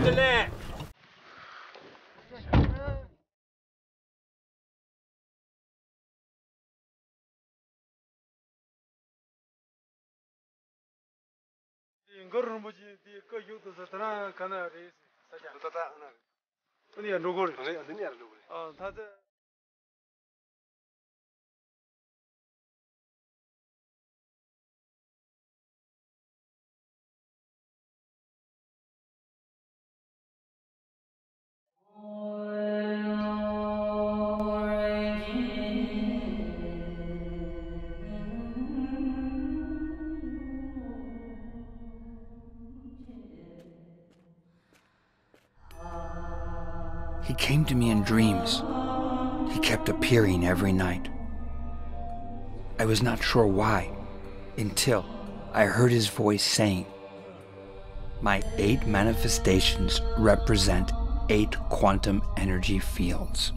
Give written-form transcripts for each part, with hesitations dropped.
Guru Rinpoche di ko yu to satana kana re saja tata na ni ya logor re ni ya logor ta de He came to me in dreams. He kept appearing every night. I was not sure why, until I heard his voice saying, "My 8 manifestations represent 8 quantum energy fields.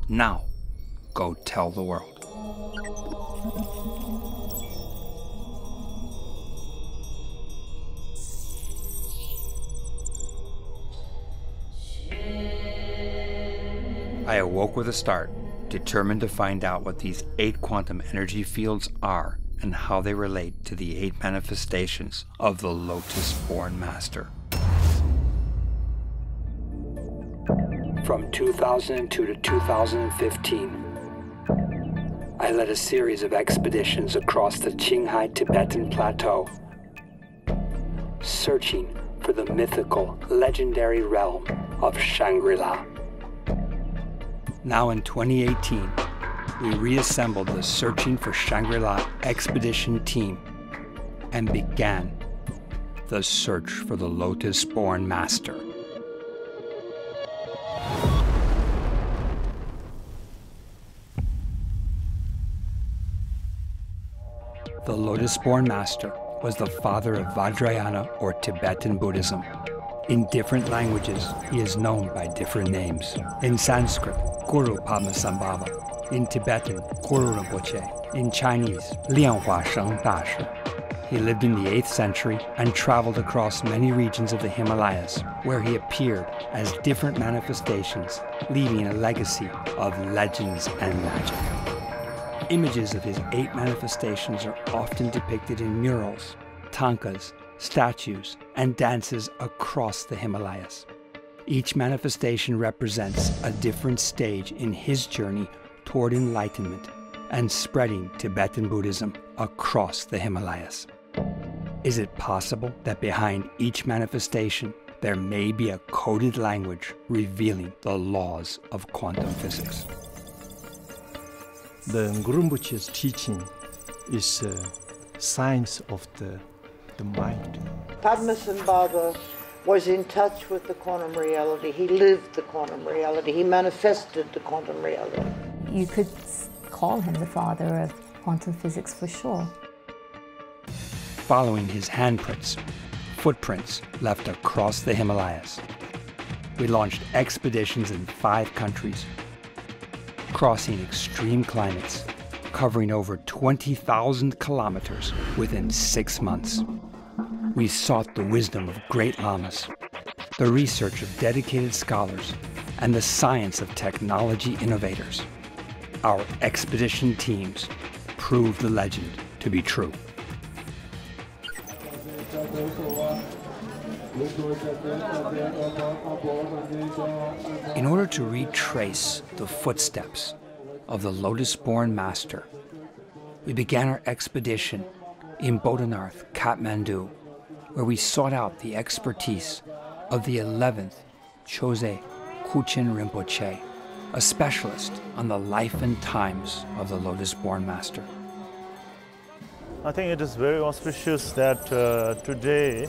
Now, go tell the world." I awoke with a start, determined to find out what these 8 quantum energy fields are and how they relate to the 8 manifestations of the Lotus-Born Master. From 2002 to 2015, I led a series of expeditions across the Qinghai Tibetan Plateau, searching for the mythical, legendary realm of Shangri-La. Now in 2018, we reassembled the Searching for Shangri-La expedition team and began the search for the Lotus-Born Master. The Lotus-Born Master was the father of Vajrayana or Tibetan Buddhism. In different languages, he is known by different names. In Sanskrit, Guru Padmasambhava. In Tibetan, Guru Rinpoche. In Chinese, Lianhua Sheng Dashi. He lived in the 8th century and traveled across many regions of the Himalayas, where he appeared as different manifestations, leaving a legacy of legends and magic. Images of his 8 manifestations are often depicted in murals, Thangkas, statues, and dances across the Himalayas. Each manifestation represents a different stage in his journey toward enlightenment and spreading Tibetan Buddhism across the Himalayas. Is it possible that behind each manifestation there may be a coded language revealing the laws of quantum physics? The Guru Rinpoche's teaching is science of the mind. Padmasambhava was in touch with the quantum reality. He lived the quantum reality. He manifested the quantum reality. You could call him the father of quantum physics for sure. Following his handprints, footprints left across the Himalayas, we launched expeditions in 5 countries, crossing extreme climates, covering over 20,000 kilometers within 6 months. We sought the wisdom of great lamas, the research of dedicated scholars, and the science of technology innovators. Our expedition teams proved the legend to be true. In order to retrace the footsteps of the Lotus-Born Master, we began our expedition in Bodhanarth, Kathmandu, where we sought out the expertise of the 11th Chose Kuchen Rinpoche, a specialist on the life and times of the Lotus-Born Master. I think it is very auspicious that today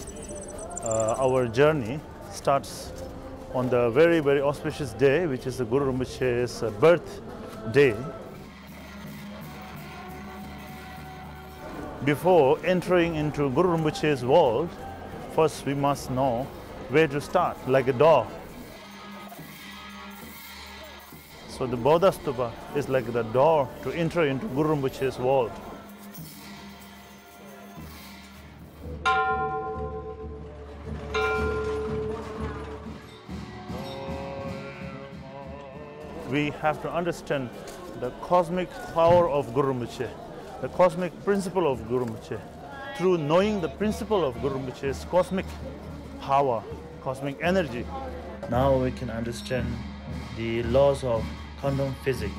our journey starts on the very, very auspicious day, which is the Guru Rinpoche's birth day. Before entering into Guru Rinpoche's world, first we must know where to start, like a door. So the Bodha Stupa is like the door to enter into Guru Rinpoche's world. we have to understand the cosmic power of Guru Rinpoche, the cosmic principle of Guru Rinpoche. Through knowing the principle of Guru Rinpoche's cosmic power, cosmic energy, now we can understand the laws of quantum physics.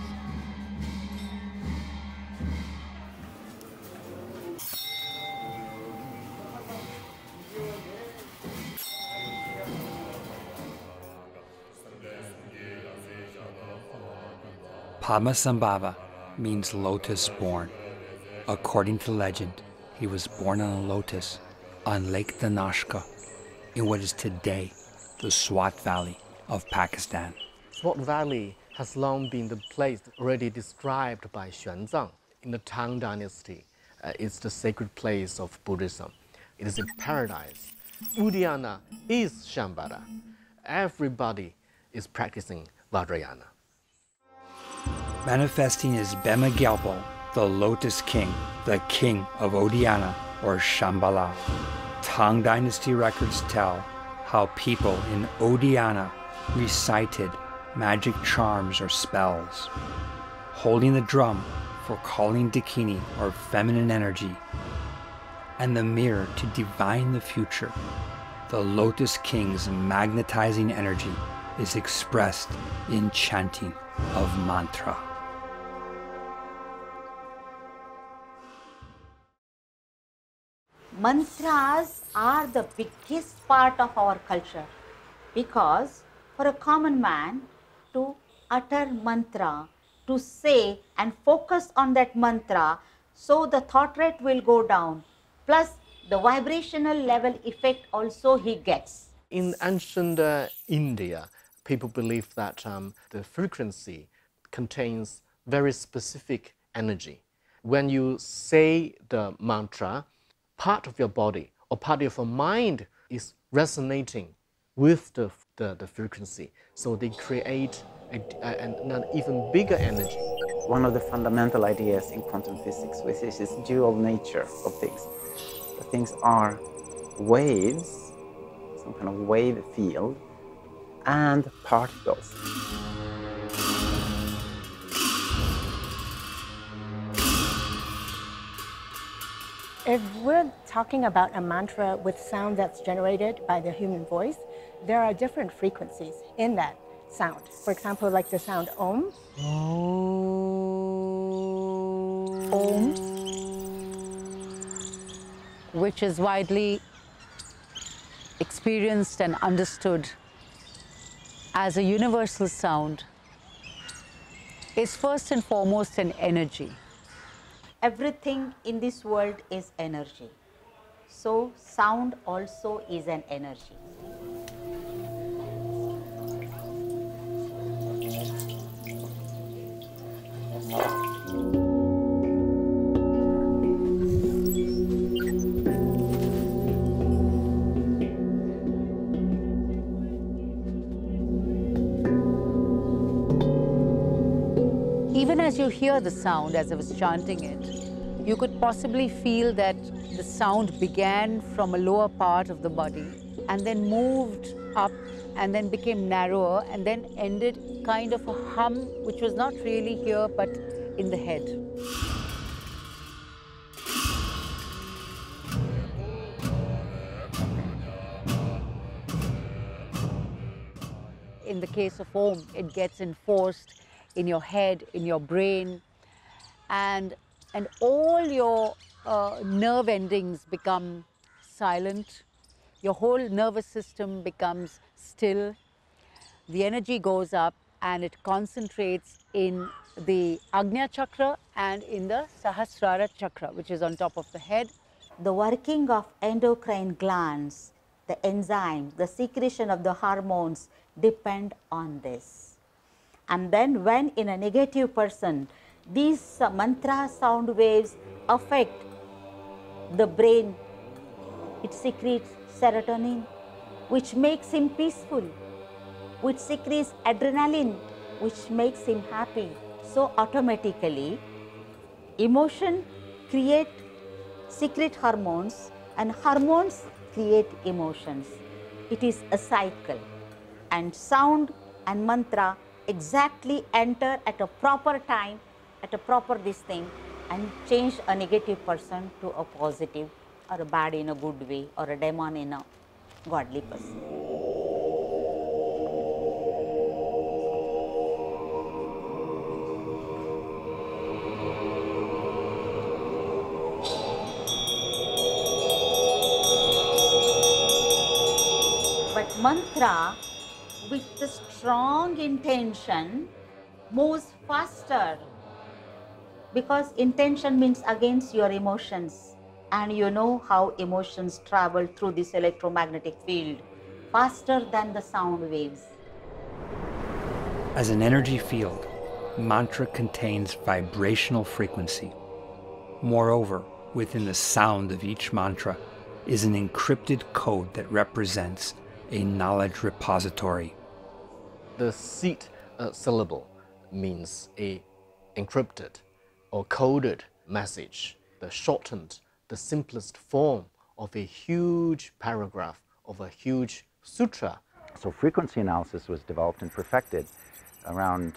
Padmasambhava means lotus-born. According to legend, he was born on a lotus on Lake Danashka in what is today the Swat Valley of Pakistan. Swat Valley has long been the place already described by Xuanzang in the Tang Dynasty. It's the sacred place of Buddhism. It is a paradise. Uddiyana is Shambhala. Everybody is practicing Vajrayana. Manifesting as Bema Gyalpo, the Lotus King, the king of Uddiyana or Shambhala. Tang Dynasty records tell how people in Uddiyana recited magic charms or spells, holding the drum for calling Dakini or feminine energy, and the mirror to divine the future. The Lotus King's magnetizing energy is expressed in chanting of mantra. Mantras are the biggest part of our culture because for a common man to utter mantra, to say and focus on that mantra, so the thought rate will go down, plus the vibrational level effect also he gets. In ancient India, people believe that the frequency contains very specific energy. When you say the mantra, part of your body or part of your mind is resonating with the frequency. So they create an even bigger energy. One of the fundamental ideas in quantum physics, which is this dual nature of things. The things are waves, some kind of wave field, and particles. If we're talking about a mantra with sound that's generated by the human voice, there are different frequencies in that sound. For example, like the sound Om. Om, which is widely experienced and understood as a universal sound, is first and foremost an energy. Everything in this world is energy. So sound also is an energy. Even as you hear the sound, as I was chanting it, you could possibly feel that the sound began from a lower part of the body and then moved up and then became narrower and then ended kind of a hum which was not really here but in the head. In the case of Om, it gets enforced in your head, in your brain, and all your nerve endings become silent. Your whole nervous system becomes still. The energy goes up and it concentrates in the Agnya Chakra and in the Sahasrara Chakra, which is on top of the head. The working of endocrine glands, the enzymes, the secretion of the hormones depend on this. And then when in a negative person, these mantra sound waves affect the brain, it secretes serotonin, which makes him peaceful, which secretes adrenaline, which makes him happy. So automatically, emotion secrete hormones, and hormones create emotions. It is a cycle, and sound and mantra exactly enter at a proper time, at a proper this thing, and change a negative person to a positive, or a bad in a good way, or a demon in a godly person. But mantra with the strong intention moves faster, because intention means against your emotions, and you know how emotions travel through this electromagnetic field faster than the sound waves. As an energy field, mantra contains vibrational frequency. Moreover, within the sound of each mantra is an encrypted code that represents a knowledge repository. The seed syllable means a encrypted or coded message, the shortened, the simplest form of a huge paragraph of a huge sutra. So frequency analysis was developed and perfected around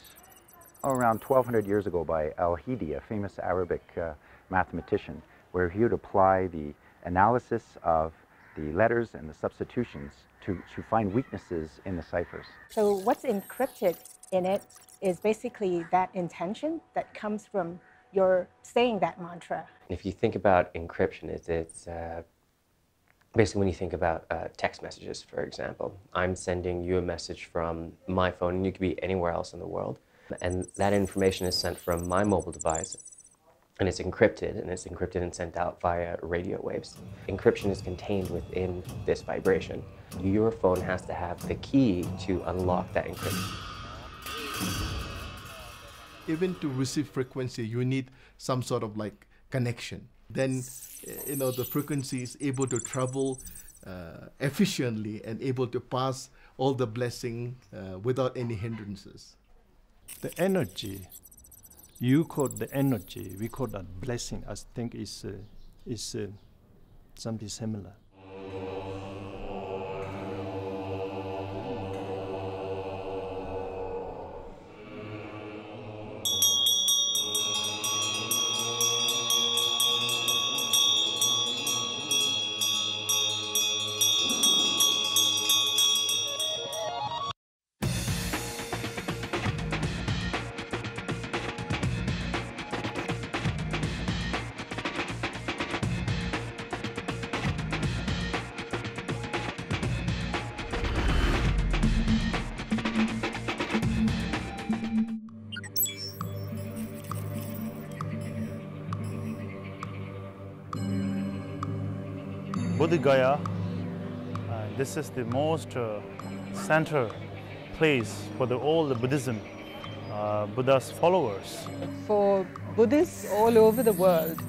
1200 years ago by Al-Hidi, a famous Arabic mathematician, where he would apply the analysis of the letters and the substitutions to find weaknesses in the ciphers. So what's encrypted in it is basically that intention that comes from your saying that mantra. If you think about encryption, it's basically when you think about text messages, for example. I'm sending you a message from my phone, and you could be anywhere else in the world. And that information is sent from my mobile device, and it's encrypted and sent out via radio waves. Encryption is contained within this vibration. Your phone has to have the key to unlock that encryption. Even to receive frequency, you need some sort of like connection. Then, the frequency is able to travel efficiently and able to pass all the blessing without any hindrances. The energy, you call the energy, we call that blessing. I think is something similar. Bodh Gaya, this is the most center place for all the Buddhism, Buddha's followers. For Buddhists all over the world,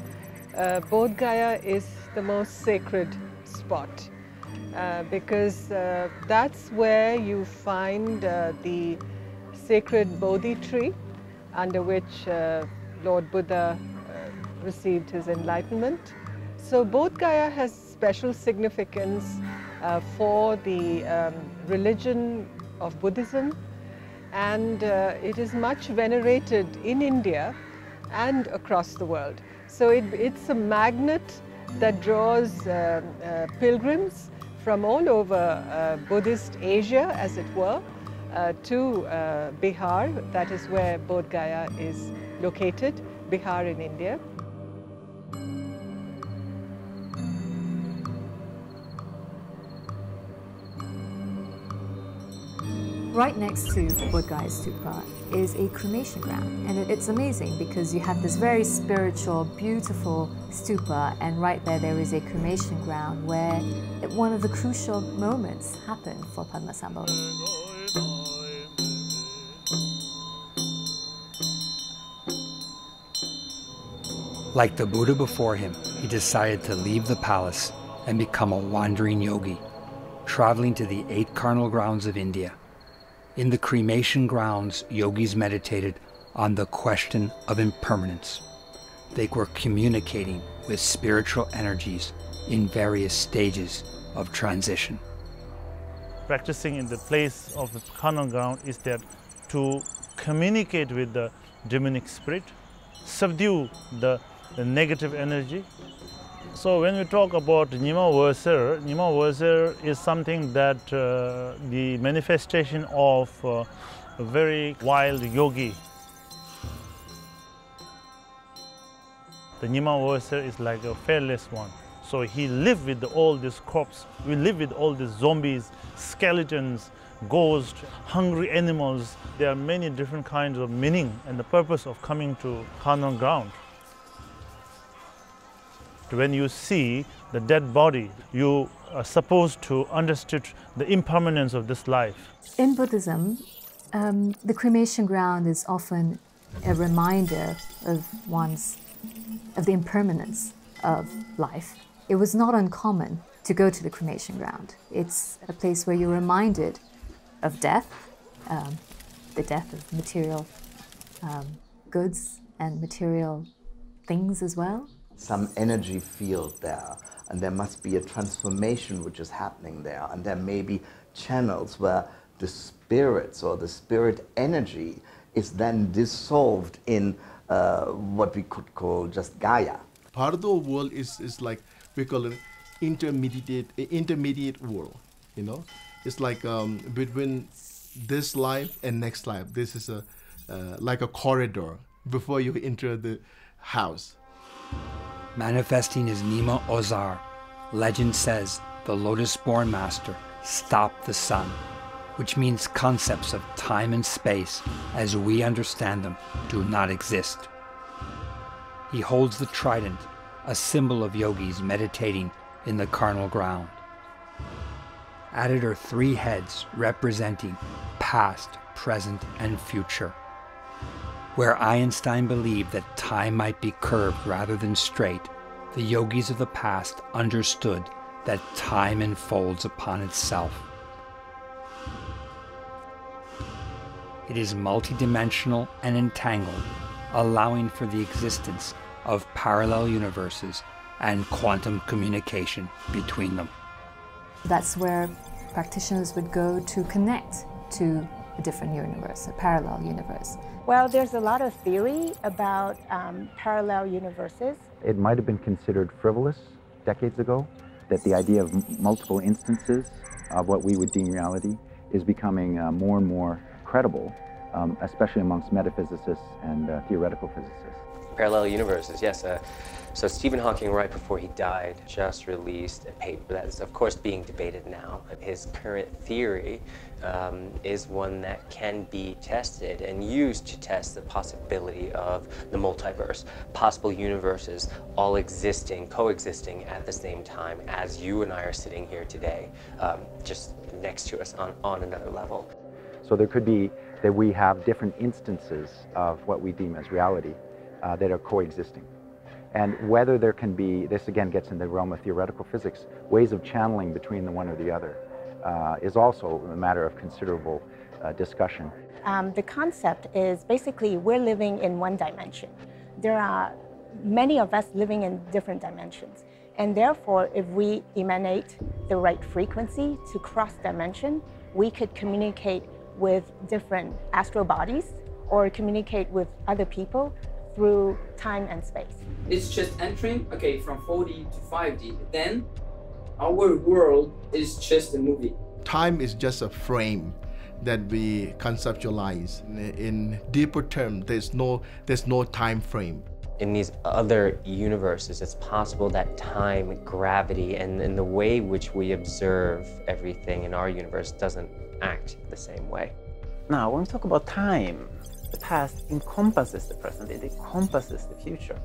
Bodh Gaya is the most sacred spot because that's where you find the sacred Bodhi tree under which Lord Buddha received his enlightenment. So Bodh Gaya has special significance for the religion of Buddhism, and it is much venerated in India and across the world. So it's a magnet that draws pilgrims from all over Buddhist Asia, as it were, to Bihar. That is where Bodh Gaya is located, Bihar in India. Right next to Bodh Gaya Stupa is a cremation ground, and it's amazing because you have this very spiritual, beautiful stupa, and right there is a cremation ground where one of the crucial moments happened for Padmasambhava. Like the Buddha before him, he decided to leave the palace and become a wandering yogi, traveling to the 8 carnal grounds of India. In the cremation grounds, yogis meditated on the question of impermanence. They were communicating with spiritual energies in various stages of transition. Practicing in the place of the carnal ground is that to communicate with the demonic spirit, subdue the negative energy. So when we talk about Nyima Veser is something that the manifestation of a very wild yogi. The Nyima Veser is like a fearless one. So he lived with all these corpses. We live with all these zombies, skeletons, ghosts, hungry animals. There are many different kinds of meaning and the purpose of coming to carnal ground. When you see the dead body, you are supposed to understand the impermanence of this life. In Buddhism, the cremation ground is often a reminder of the impermanence of life. It was not uncommon to go to the cremation ground. It's a place where you're reminded of death, the death of material goods and material things as well. Some energy field there, and there must be a transformation which is happening there, and there may be channels where the spirits or the spirit energy is then dissolved in what we could call just Gaia. Part of the world is like, we call it intermediate world, you know? It's like between this life and next life. This is like a corridor before you enter the house. Manifesting as Nyima Ozar, legend says the Lotus-Born Master stopped the sun, which means concepts of time and space as we understand them do not exist. He holds the trident, a symbol of yogis meditating in the carnal ground. At it are 3 heads representing past, present, and future. Where Einstein believed that time might be curved rather than straight, the yogis of the past understood that time enfolds upon itself. It is multidimensional and entangled, allowing for the existence of parallel universes and quantum communication between them. That's where practitioners would go to connect to a different universe, a parallel universe. Well, there's a lot of theory about parallel universes. It might have been considered frivolous decades ago, that the idea of multiple instances of what we would deem reality is becoming more and more credible, especially amongst metaphysicists and theoretical physicists. Parallel universes, yes. So Stephen Hawking, right before he died, just released a paper that is, of course, being debated now. His current theory is one that can be tested and used to test the possibility of the multiverse, possible universes all existing, coexisting at the same time as you and I are sitting here today, just next to us on another level. So there could be that we have different instances of what we deem as reality that are coexisting. And whether there can be, this again gets in the realm of theoretical physics, ways of channeling between the one or the other is also a matter of considerable discussion. The concept is basically we're living in one dimension. There are many of us living in different dimensions. And therefore, if we emanate the right frequency to cross dimension, we could communicate with different astral bodies or communicate with other people through time and space. It's just entering, okay, from 4D to 5D. Then our world is just a movie. Time is just a frame that we conceptualize. In deeper terms, there's no time frame. In these other universes, it's possible that time, gravity, and the way which we observe everything in our universe doesn't act the same way. Now, when we talk about time, the past encompasses the present, it encompasses the future.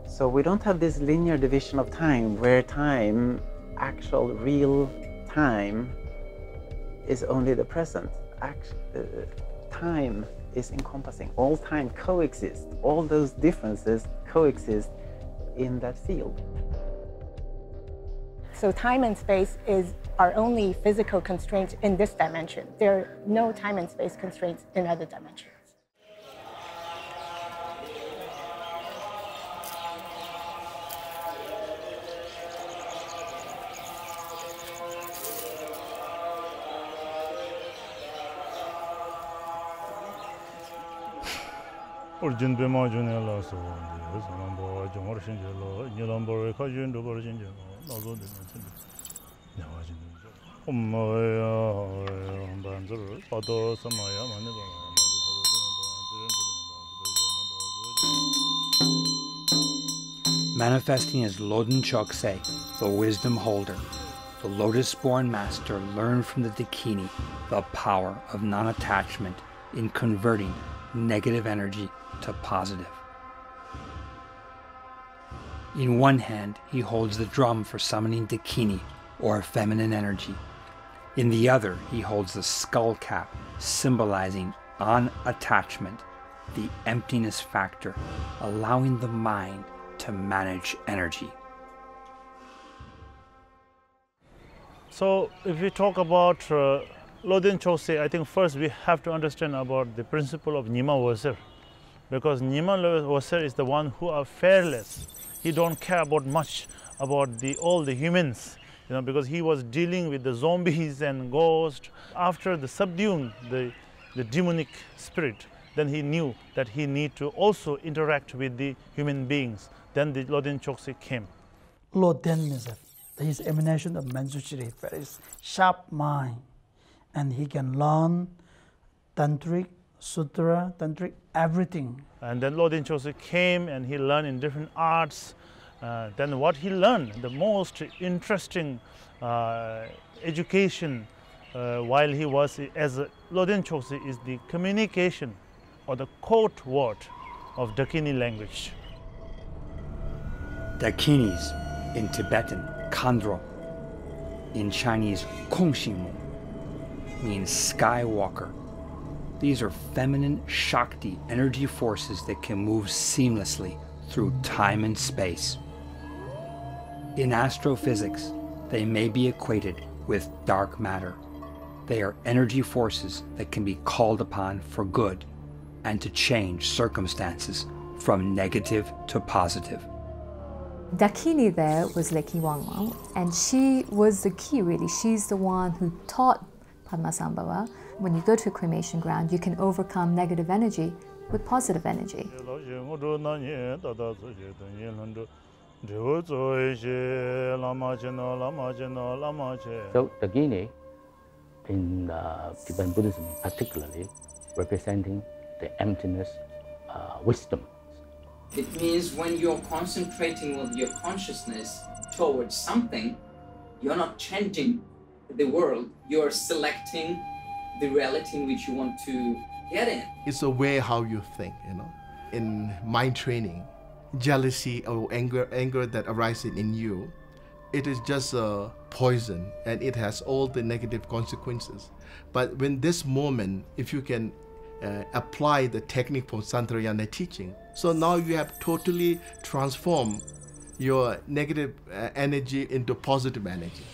So we don't have this linear division of time where time, actual real time, is only the present. Time is encompassing. All time coexists. All those differences coexist in that field. So time and space is our only physical constraints in this dimension. There are no time and space constraints in other dimensions. Manifesting as Lodin Chokse, the wisdom holder, the Lotus-Born Master learned from the Dakini the power of non-attachment in converting negative energy to positive. In one hand, he holds the drum for summoning Dakini, or feminine energy. In the other, he holds the skull cap, symbolizing unattachment, the emptiness factor, allowing the mind to manage energy. So if we talk about Lodin Chokse, I think first we have to understand about the principle of Nyima Wasir, because Nyima Wasir is the one who are fearless. He don't care about much about all the humans, because he was dealing with the zombies and ghosts. After the subduing the demonic spirit, then he knew that he need to also interact with the human beings. Then the Lodin Chokse came. Lodin is his emanation of Manjushri, very sharp mind, and he can learn tantric, sutra, tantric, everything. And then Lodin Chokse came and he learned in different arts. Then what he learned, the most interesting education while he was as a Lodin Chokse is the communication or the code word of Dakini language. Dakinis, in Tibetan, Kandro, in Chinese, Kongshimu, means skywalker. These are feminine Shakti energy forces that can move seamlessly through time and space. In astrophysics, they may be equated with dark matter. They are energy forces that can be called upon for good and to change circumstances from negative to positive. Dakini there was Leki Wangma, and she was the key really. She's the one who taught Padmasambhava. When you go to a cremation ground, you can overcome negative energy with positive energy. So Dakini in Tibetan Buddhism particularly representing the emptiness, wisdom. It means when you're concentrating with your consciousness towards something, you're not changing the world, you're selecting the reality in which you want to get in. It's a way how you think, In mind training, jealousy or anger that arises in you, it is just a poison and it has all the negative consequences. But when this moment, if you can apply the technique from Santrayana teaching, so now you have totally transformed your negative energy into positive energy.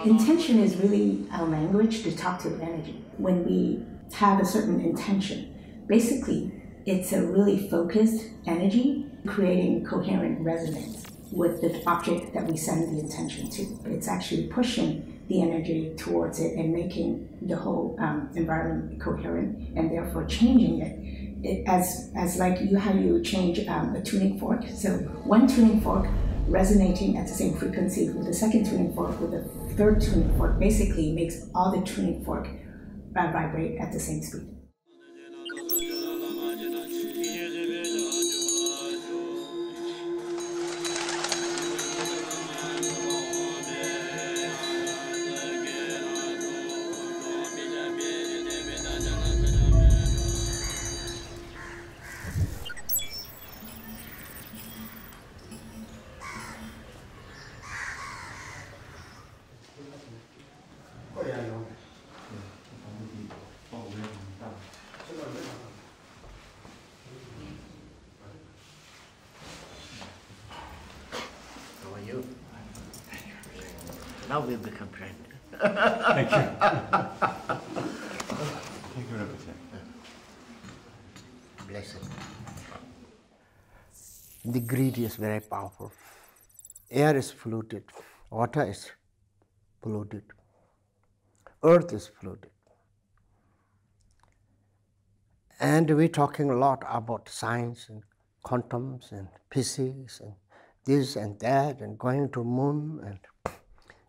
Intention is really our language to talk to energy. When we have a certain intention, basically it's a really focused energy creating coherent resonance with the object that we send the intention to. It's actually pushing the energy towards it and making the whole environment coherent and therefore changing it. As like how you change a tuning fork. So one tuning fork resonating at the same frequency with the second tuning fork with the third tuning fork basically makes all the tuning fork vibrate at the same speed. Now we'll become friends. Thank you. Thank you, Blessed. The greed is very powerful. Air is polluted, water is polluted, earth is polluted. And we're talking a lot about science and quantums and physics and this and that and going to moon and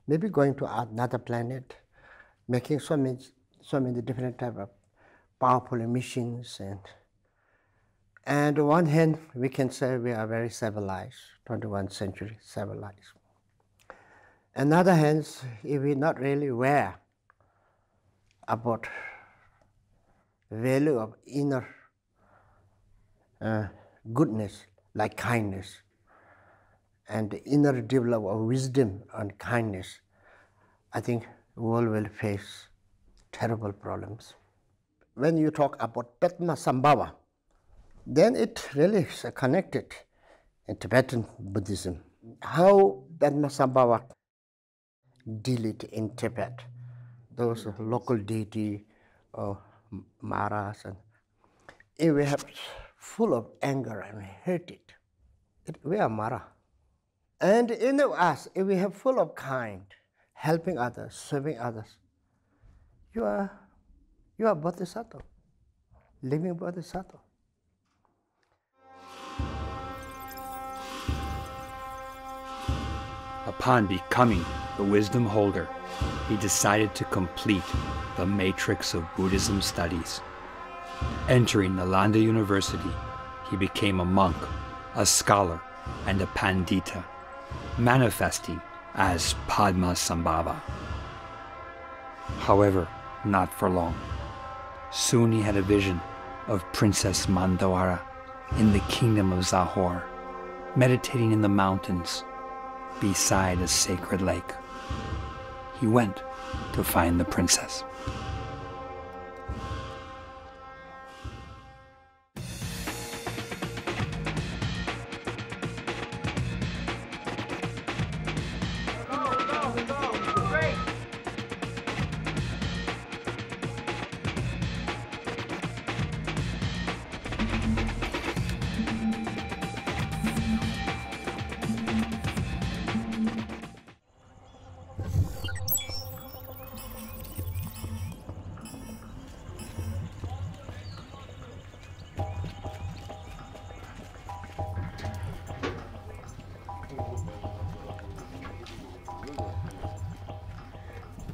maybe going to another planet, making so many different type of powerful emissions. And on one hand, we can say we are very civilized, 21st century civilized. On the other hand, if we're not really aware about the value of inner goodness, like kindness, and the inner development of wisdom and kindness, I think the world will face terrible problems. When you talk about Padmasambhava, then it really is connected in Tibetan Buddhism. How Padmasambhava deal it in Tibet, those local deity or Maras, and if we have full of anger and hatred, we are Mara. And in us, if we have full of kind, helping others, serving others, you are Bodhisattva, living Bodhisattva. Upon becoming the wisdom holder, he decided to complete the matrix of Buddhism studies. Entering Nalanda University, he became a monk, a scholar, and a pandita, manifesting as Padmasambhava. However, not for long. Soon he had a vision of Princess Mandawara in the kingdom of Zahor, meditating in the mountains beside a sacred lake. He went to find the princess.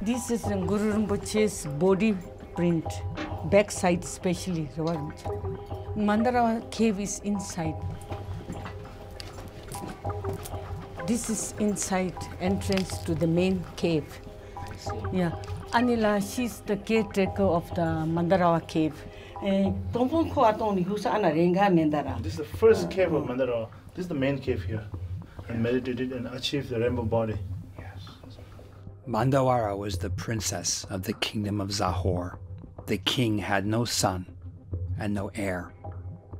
This is Guru Rinpoche's body print, backside especially. Mandara cave is inside. This is inside entrance to the main cave. Yeah, Anila, she's the caretaker of the Mandarawa cave. This is the first cave of Mandarawa. This is the main cave here. And meditated and achieved the rainbow body. Mandawara was the princess of the kingdom of Zahor. The king had no son and no heir,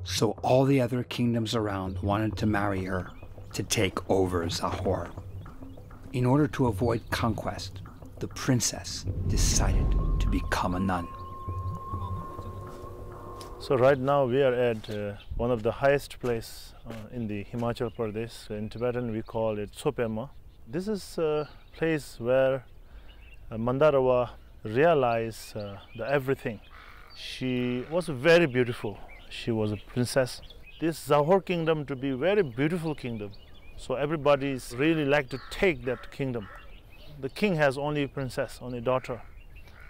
so all the other kingdoms around wanted to marry her to take over Zahor. In order to avoid conquest, the princess decided to become a nun. So right now we are at one of the highest place in the Himachal Pradesh. In Tibetan we call it Sopema. This is a place where Mandarawa realized the everything. She was very beautiful. She was a princess. This Zahor kingdom to be very beautiful kingdom. So everybody really like to take that kingdom. The king has only princess, only daughter.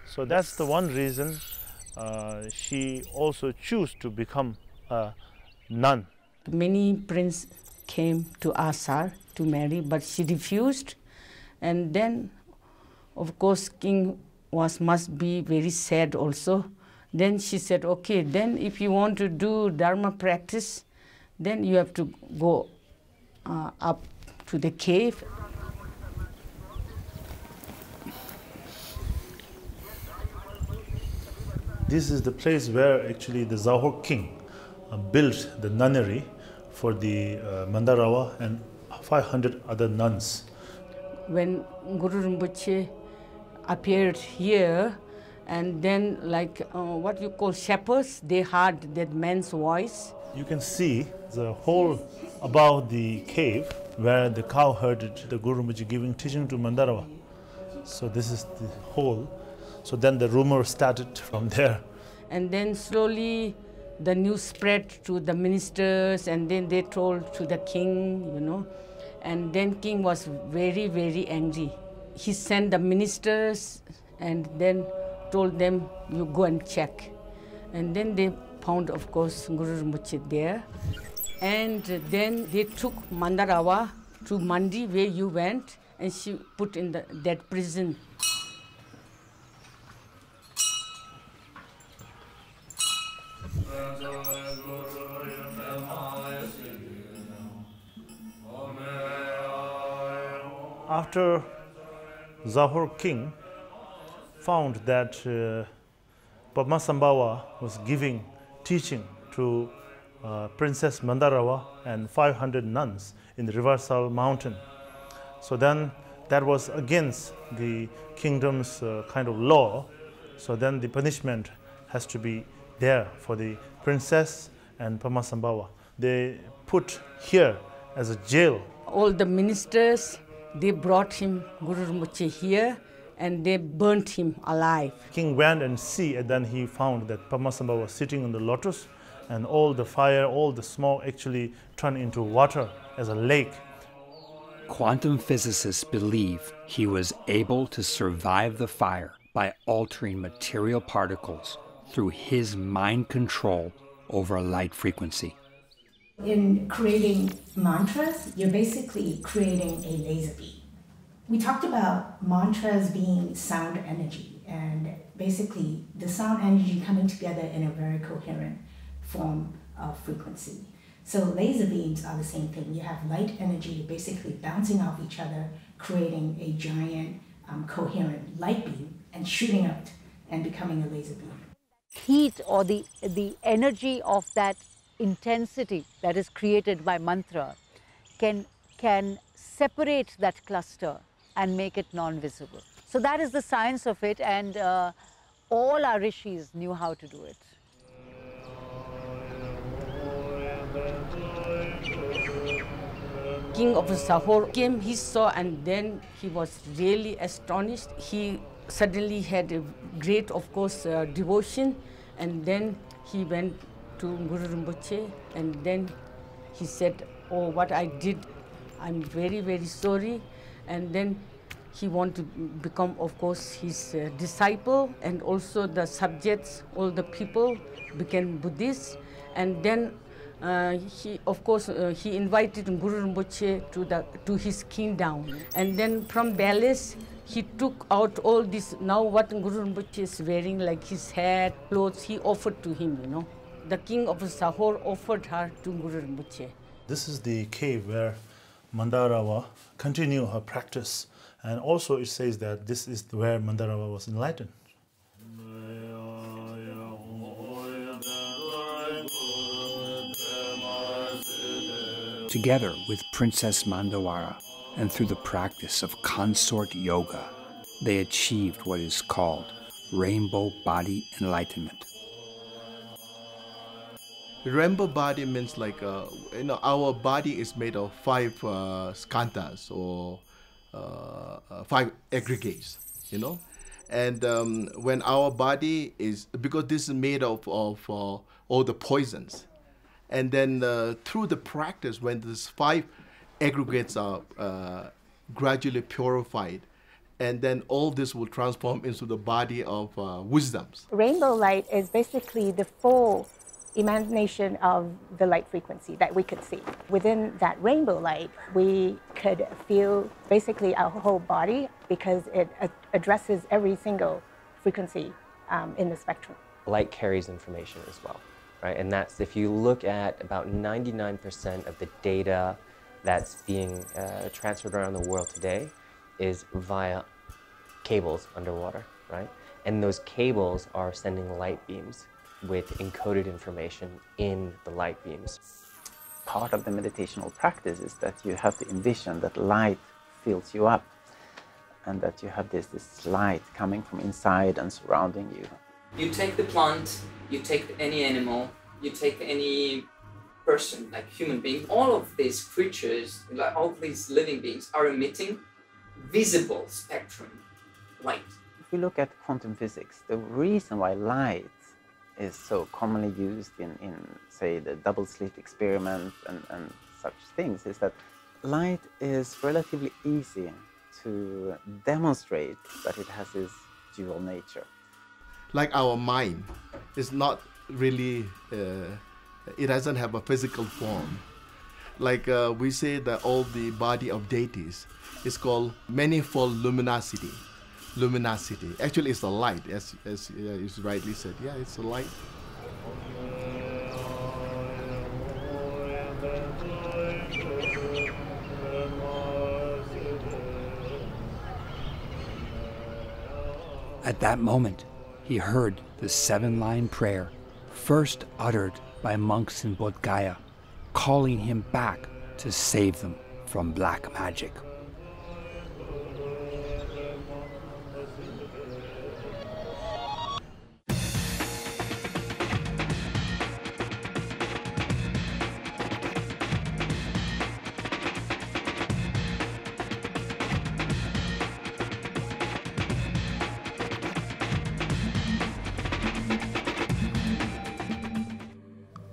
So that's the one reason she also chose to become a nun. Many princes came to ask her to marry, but she refused. And then, of course, king must be very sad also. Then she said, okay, then if you want to do Dharma practice, then you have to go up to the cave. This is the place where actually the Zahor king built the nunnery for the Mandarawa and 500 other nuns. When Guru Rinpoche appeared here, and then like what you call shepherds, they heard that man's voice. You can see The hole above the cave where the cow herded, the Guru Rinpoche giving teaching to Mandarava. So this is the hole. So then the rumor started from there. And then slowly the news spread to the ministers, and then they told to the king, you know. And then king was very, very angry. He sent the ministers and then told them, you go and check. And then they found, of course, Guru Rinpoche there. And then they took Mandarava to Mandi, where you went, and she put in that prison. After Zahor king found that Padmasambhava was giving teaching to Princess Mandarava and 500 nuns in the Reversal Mountain. So then that was against the kingdom's kind of law. So then the punishment has to be there for the princess and Padmasambhava. They put here as a jail. All the ministers, they brought him, Guru Rinpoche, here, and they burnt him alive. King went and see, and then he found that Padmasambhava was sitting on the lotus, and all the fire, all the smoke actually turned into water as a lake. Quantum physicists believe he was able to survive the fire by altering material particles through his mind control over a light frequency. In creating mantras, you're basically creating a laser beam. We talked about mantras being sound energy, and basically the sound energy coming together in a very coherent form of frequency. So laser beams are the same thing. You have light energy basically bouncing off each other, creating a giant coherent light beam and shooting out and becoming a laser beam. Heat, or the energy of that intensity that is created by mantra can separate that cluster and make it non-visible. So that is the science of it, and all our rishis knew how to do it. King of Zahor came, he saw, and then he was really astonished. He suddenly had a great, of course, devotion, and then he went to Guru Rinpoche, and then he said, oh, what I did, I'm very, very sorry. And then he wanted to become, of course, his disciple, and also the subjects, all the people became Buddhists. And then he, of course, he invited Guru Rinpoche to his kingdom. And then from palace, he took out all this, now what Guru Rinpoche is wearing, like his hat, clothes, he offered to him, you know. The king of Zahor offered her to Guru Rinpoche. This is the cave where Mandarava continued her practice, and also it says that this is where Mandarava was enlightened. Together with Princess Mandawara, and through the practice of consort yoga, they achieved what is called rainbow body enlightenment. Rainbow body means like, our body is made of 5 skandhas, or 5 aggregates, you know. And when our body is, because this is made of all the poisons, and then through the practice, when these 5 aggregates are gradually purified, and then all this will transform into the body of wisdoms. Rainbow light is basically the full emanation of the light frequency that we could see. Within that rainbow light, we could feel basically our whole body, because it addresses every single frequency in the spectrum. Light carries information as well, right? And that's, if you look at about 99% of the data that's being transferred around the world today is via cables underwater, right? And those cables are sending light beams with encoded information in the light beams. Part of the meditational practice is that you have to envision that light fills you up, and that you have this light coming from inside and surrounding you. You take the plant, you take any animal, you take any person, like human being, all of these creatures, like all of these living beings are emitting visible spectrum light. If we look at quantum physics, the reason why light is so commonly used in say, the double-slit experiment and such things is that light is relatively easy to demonstrate that it has this dual nature. Like our mind is not really, it doesn't have a physical form. Like we say that all the body of deities is called manifold luminosity. Luminosity. Actually, it's a light, as you rightly said. Yeah, it's a light. At that moment, he heard the 7-line prayer, first uttered by monks in Bodh Gaya, calling him back to save them from black magic.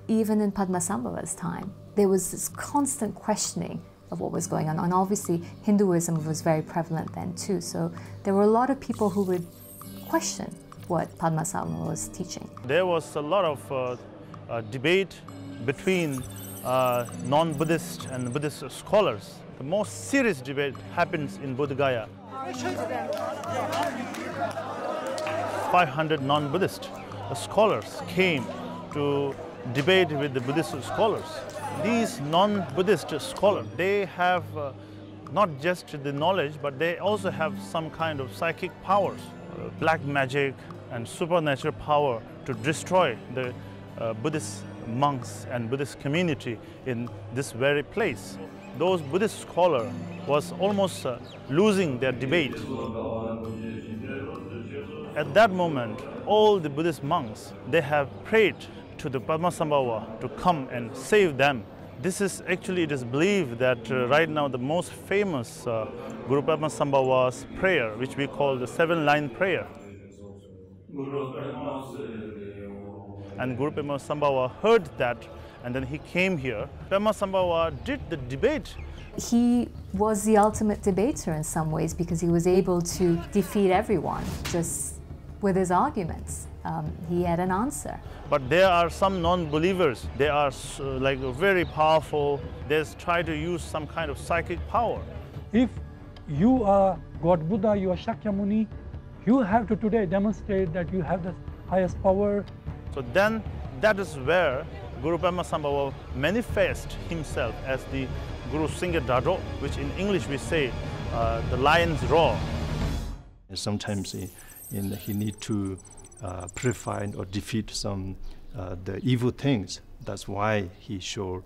Even in Padmasambhava's time, there was this constant questioning of what was going on. And obviously, Hinduism was very prevalent then too. So there were a lot of people who would question what Padmasambhava was teaching. There was a lot of debate between non-Buddhist and Buddhist scholars. The most serious debate happens in Bodh Gaya. 500 non-Buddhist scholars came to debate with the Buddhist scholars. These non-Buddhist scholars, they have not just the knowledge, but they also have some kind of psychic powers, black magic and supernatural power to destroy the Buddhist monks and Buddhist community in this very place. Those Buddhist scholars was almost losing their debate. At that moment, all the Buddhist monks, they have prayed to the Padmasambhava to come and save them. This is actually, it is believed that right now the most famous Guru Padmasambhava's prayer, which we call the 7-line prayer. And Guru Padmasambhava heard that, and then he came here. Padmasambhava did the debate. He was the ultimate debater in some ways because he was able to defeat everyone just with his arguments. He had an answer. But there are some non-believers, they are like very powerful, they try to use some kind of psychic power. If you are God Buddha, you are Shakyamuni, you have to today demonstrate that you have the highest power. So then that is where Guru Padmasambhava manifests himself as the Guru Singha Dado, which in English we say the lion's roar. Sometimes he need to purify or defeat some the evil things. That's why he showed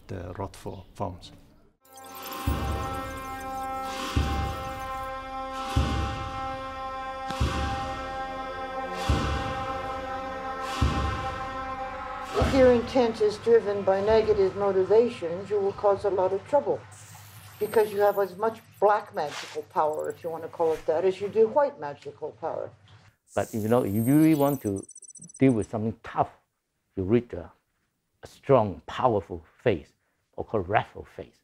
the wrathful forms. If your intent is driven by negative motivations, you will cause a lot of trouble because you have as much black magical power, if you want to call it that, as you do white magical power. But if you really want to deal with something tough, you read a strong, powerful face, or called wrathful face.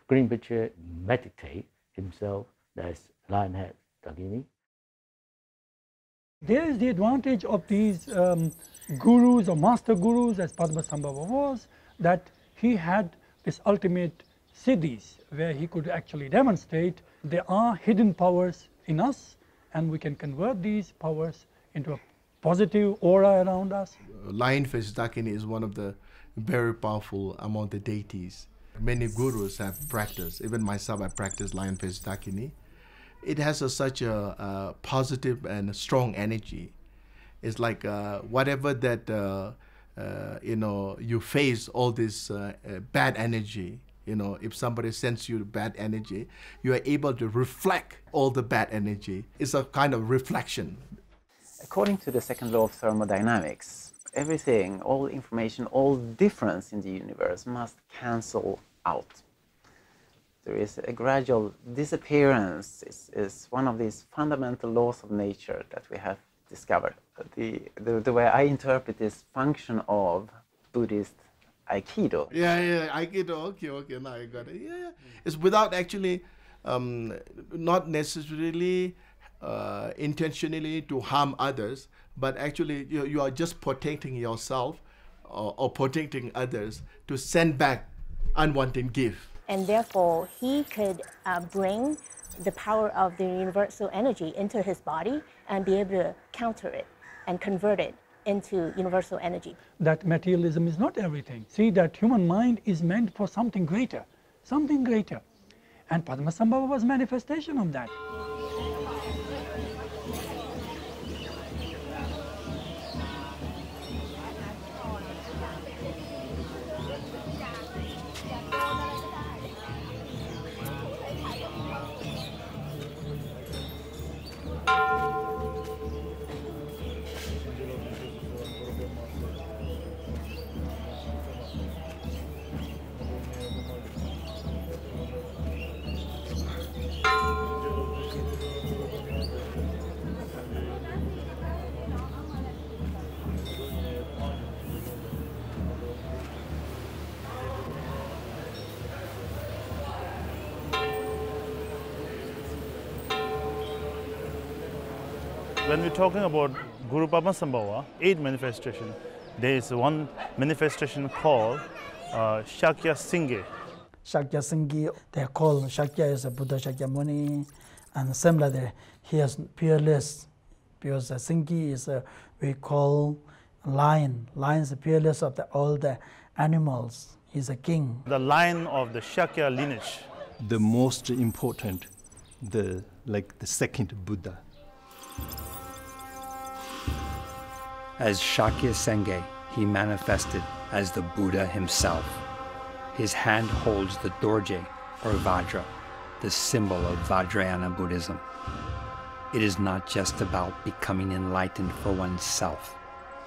Guru Rinpoche meditate himself as Lionhead Dagini. There is the advantage of these gurus or master gurus, as Padmasambhava was, that he had this ultimate siddhis, where he could actually demonstrate there are hidden powers in us, and we can convert these powers into a positive aura around us. Lionfish Dakini is one of the very powerful among the deities. Many gurus have practiced, even myself I practice Lionfish Dakini. It has such a positive and strong energy. It's like whatever that, you face all this bad energy, if somebody sends you bad energy, you are able to reflect all the bad energy. It's a kind of reflection. According to the second law of thermodynamics, everything, all information, all difference in the universe must cancel out. There is a gradual disappearance. Is one of these fundamental laws of nature that we have discovered. The way I interpret this function of Buddhist Aikido. Yeah, Aikido. Okay, now I got it. Yeah. It's without actually, not necessarily intentionally to harm others, but actually you are just protecting yourself or protecting others to send back unwanted gift. And therefore, he could bring the power of the universal energy into his body and be able to counter it and convert it into universal energy. That materialism is not everything. See, that human mind is meant for something greater, something greater. And Padmasambhava was manifestation of that. When we're talking about Guru Padmasambhava, 8 manifestations, there is one manifestation called Shakya Singhe. Shakya Singhe, they are called Shakya is a Buddha Shakyamuni, and similarly, he is peerless, because Singhe is we call lion. Lion is the peerless of all the animals. He's a king. The lion of the Shakya lineage. The most important, the second Buddha. As Shakya Senghe, he manifested as the Buddha himself. His hand holds the dorje, or Vajra, the symbol of Vajrayana Buddhism. It is not just about becoming enlightened for oneself,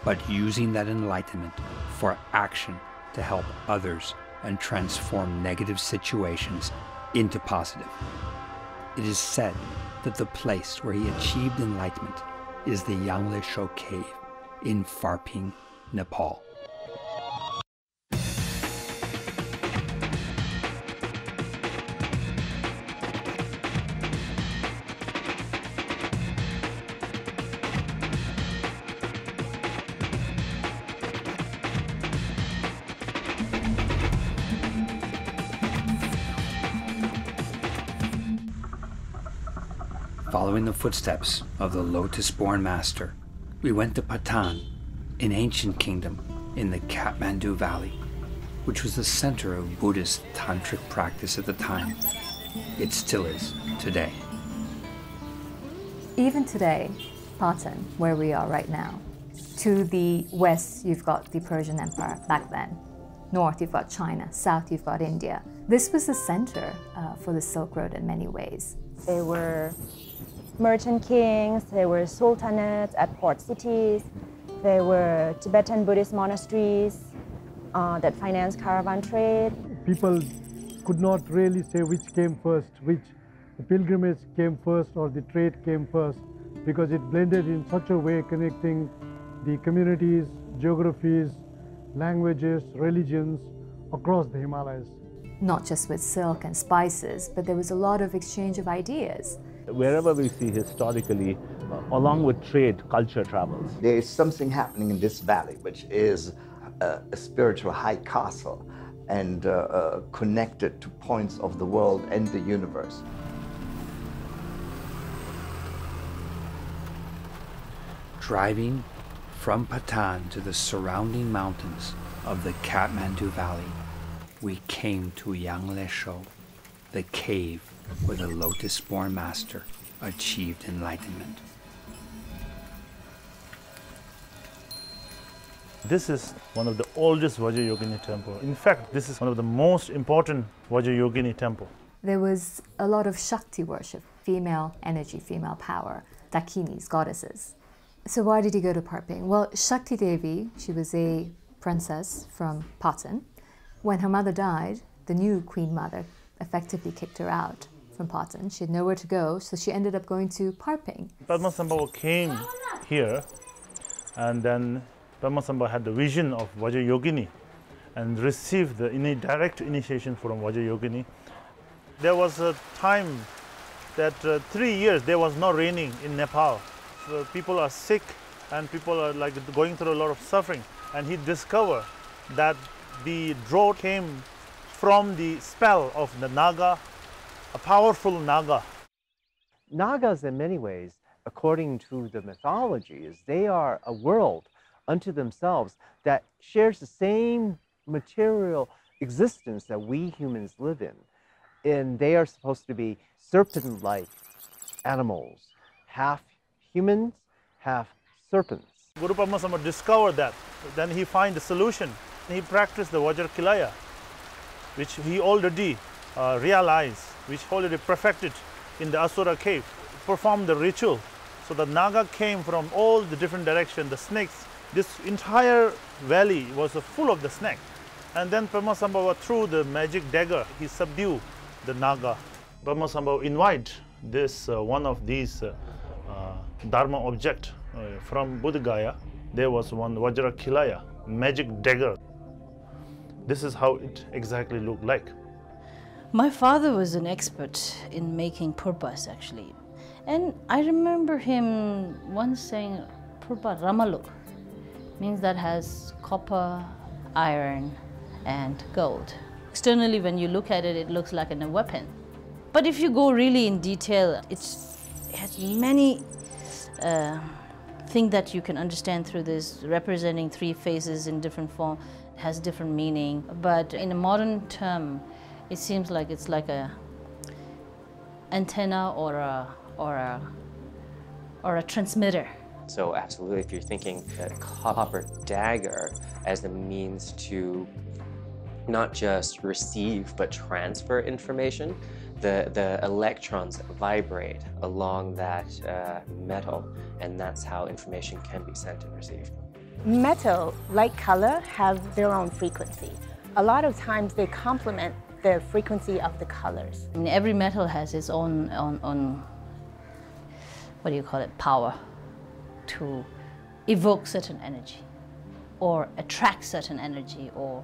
but using that enlightenment for action to help others and transform negative situations into positive. It is said that the place where he achieved enlightenment is the Yangzhou cave in Pharping, Nepal. Following the footsteps of the Lotus-Born Master, we went to Patan, an ancient kingdom in the Kathmandu Valley, which was the center of Buddhist tantric practice at the time. It still is today. Even today, Patan, where we are right now, to the west you've got the Persian Empire back then. North you've got China, south you've got India. This was the center for the Silk Road in many ways. There were merchant kings, there were sultanates at port cities, there were Tibetan Buddhist monasteries that financed caravan trade. People could not really say which came first, which the pilgrimage came first or the trade came first, because it blended in such a way connecting the communities, geographies, languages, religions across the Himalayas. Not just with silk and spices, but there was a lot of exchange of ideas. Wherever we see historically, along with trade, culture travels. There is something happening in this valley, which is a spiritual high castle and connected to points of the world and the universe. Driving from Patan to the surrounding mountains of the Kathmandu Valley, we came to Yangzhou, the cave where the Lotus-Born Master achieved enlightenment. This is one of the oldest Vajrayogini temple. In fact, this is one of the most important Vajrayogini temple. There was a lot of Shakti worship, female energy, female power, Dakinis, goddesses. So why did he go to Parping? Well, Shakti Devi, she was a princess from Patan. When her mother died, the new queen mother effectively kicked her out from Patan. She had nowhere to go, so she ended up going to Parping. Padmasambhava came here, and then Padmasambhava had the vision of Vajrayogini and received the direct initiation from Vajrayogini. There was a time that 3 years there was no raining in Nepal. So people are sick and people are like going through a lot of suffering. And he discovered that the drought came from the spell of the Naga, a powerful Naga. Nagas, in many ways, according to the mythologies, they are a world unto themselves that shares the same material existence that we humans live in. And they are supposed to be serpent-like animals, half humans, half serpents. Guru Padmasambhava discovered that. Then he found the solution. He practiced the Vajrakilaya, which he already realized, which already perfected in the Asura cave, performed the ritual. So the Naga came from all the different directions, the snakes. This entire valley was full of the snake. And then Padmasambhava, through the magic dagger, he subdued the Naga. Padmasambhava invited this one of these Dharma object from Buddha Gaya. There was one Vajrakilaya, magic dagger. This is how it exactly looked like. My father was an expert in making purpas, actually. And I remember him once saying, Purpa Ramaluk, means that has copper, iron, and gold. Externally, when you look at it, it looks like a weapon. But if you go really in detail, it has many things that you can understand through this, representing three faces in different form, has different meaning. But in a modern term, it seems like it's like a antenna or a transmitter. So absolutely, if you're thinking a copper dagger as the means to not just receive but transfer information, the electrons vibrate along that metal, and that's how information can be sent and received. Metal, like color, have their own frequency. A lot of times they complement the frequency of the colors. I mean, every metal has its own what do you call it, power to evoke certain energy or attract certain energy or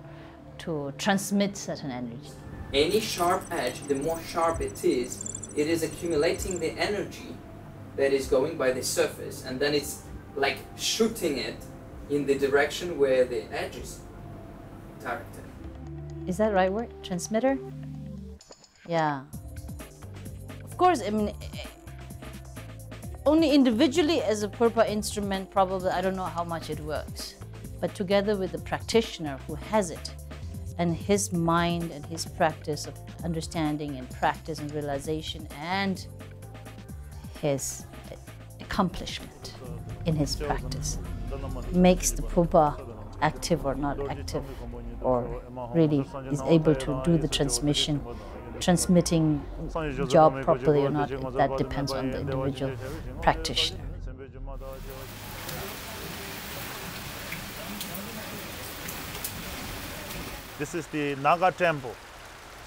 to transmit certain energy. Any sharp edge, the more sharp it is accumulating the energy that is going by the surface, and then it's like shooting it in the direction where the edge is directed. Is that the right word? Transmitter? Yeah. Of course, I mean, only individually as a purpa instrument, probably I don't know how much it works. But together with the practitioner who has it, and his mind and his practice of understanding and practice and realization and his accomplishment in his practice makes the pupa active or not active, or really is able to do the transmitting job properly or not. That depends on the individual practitioner. This is the Naga Temple.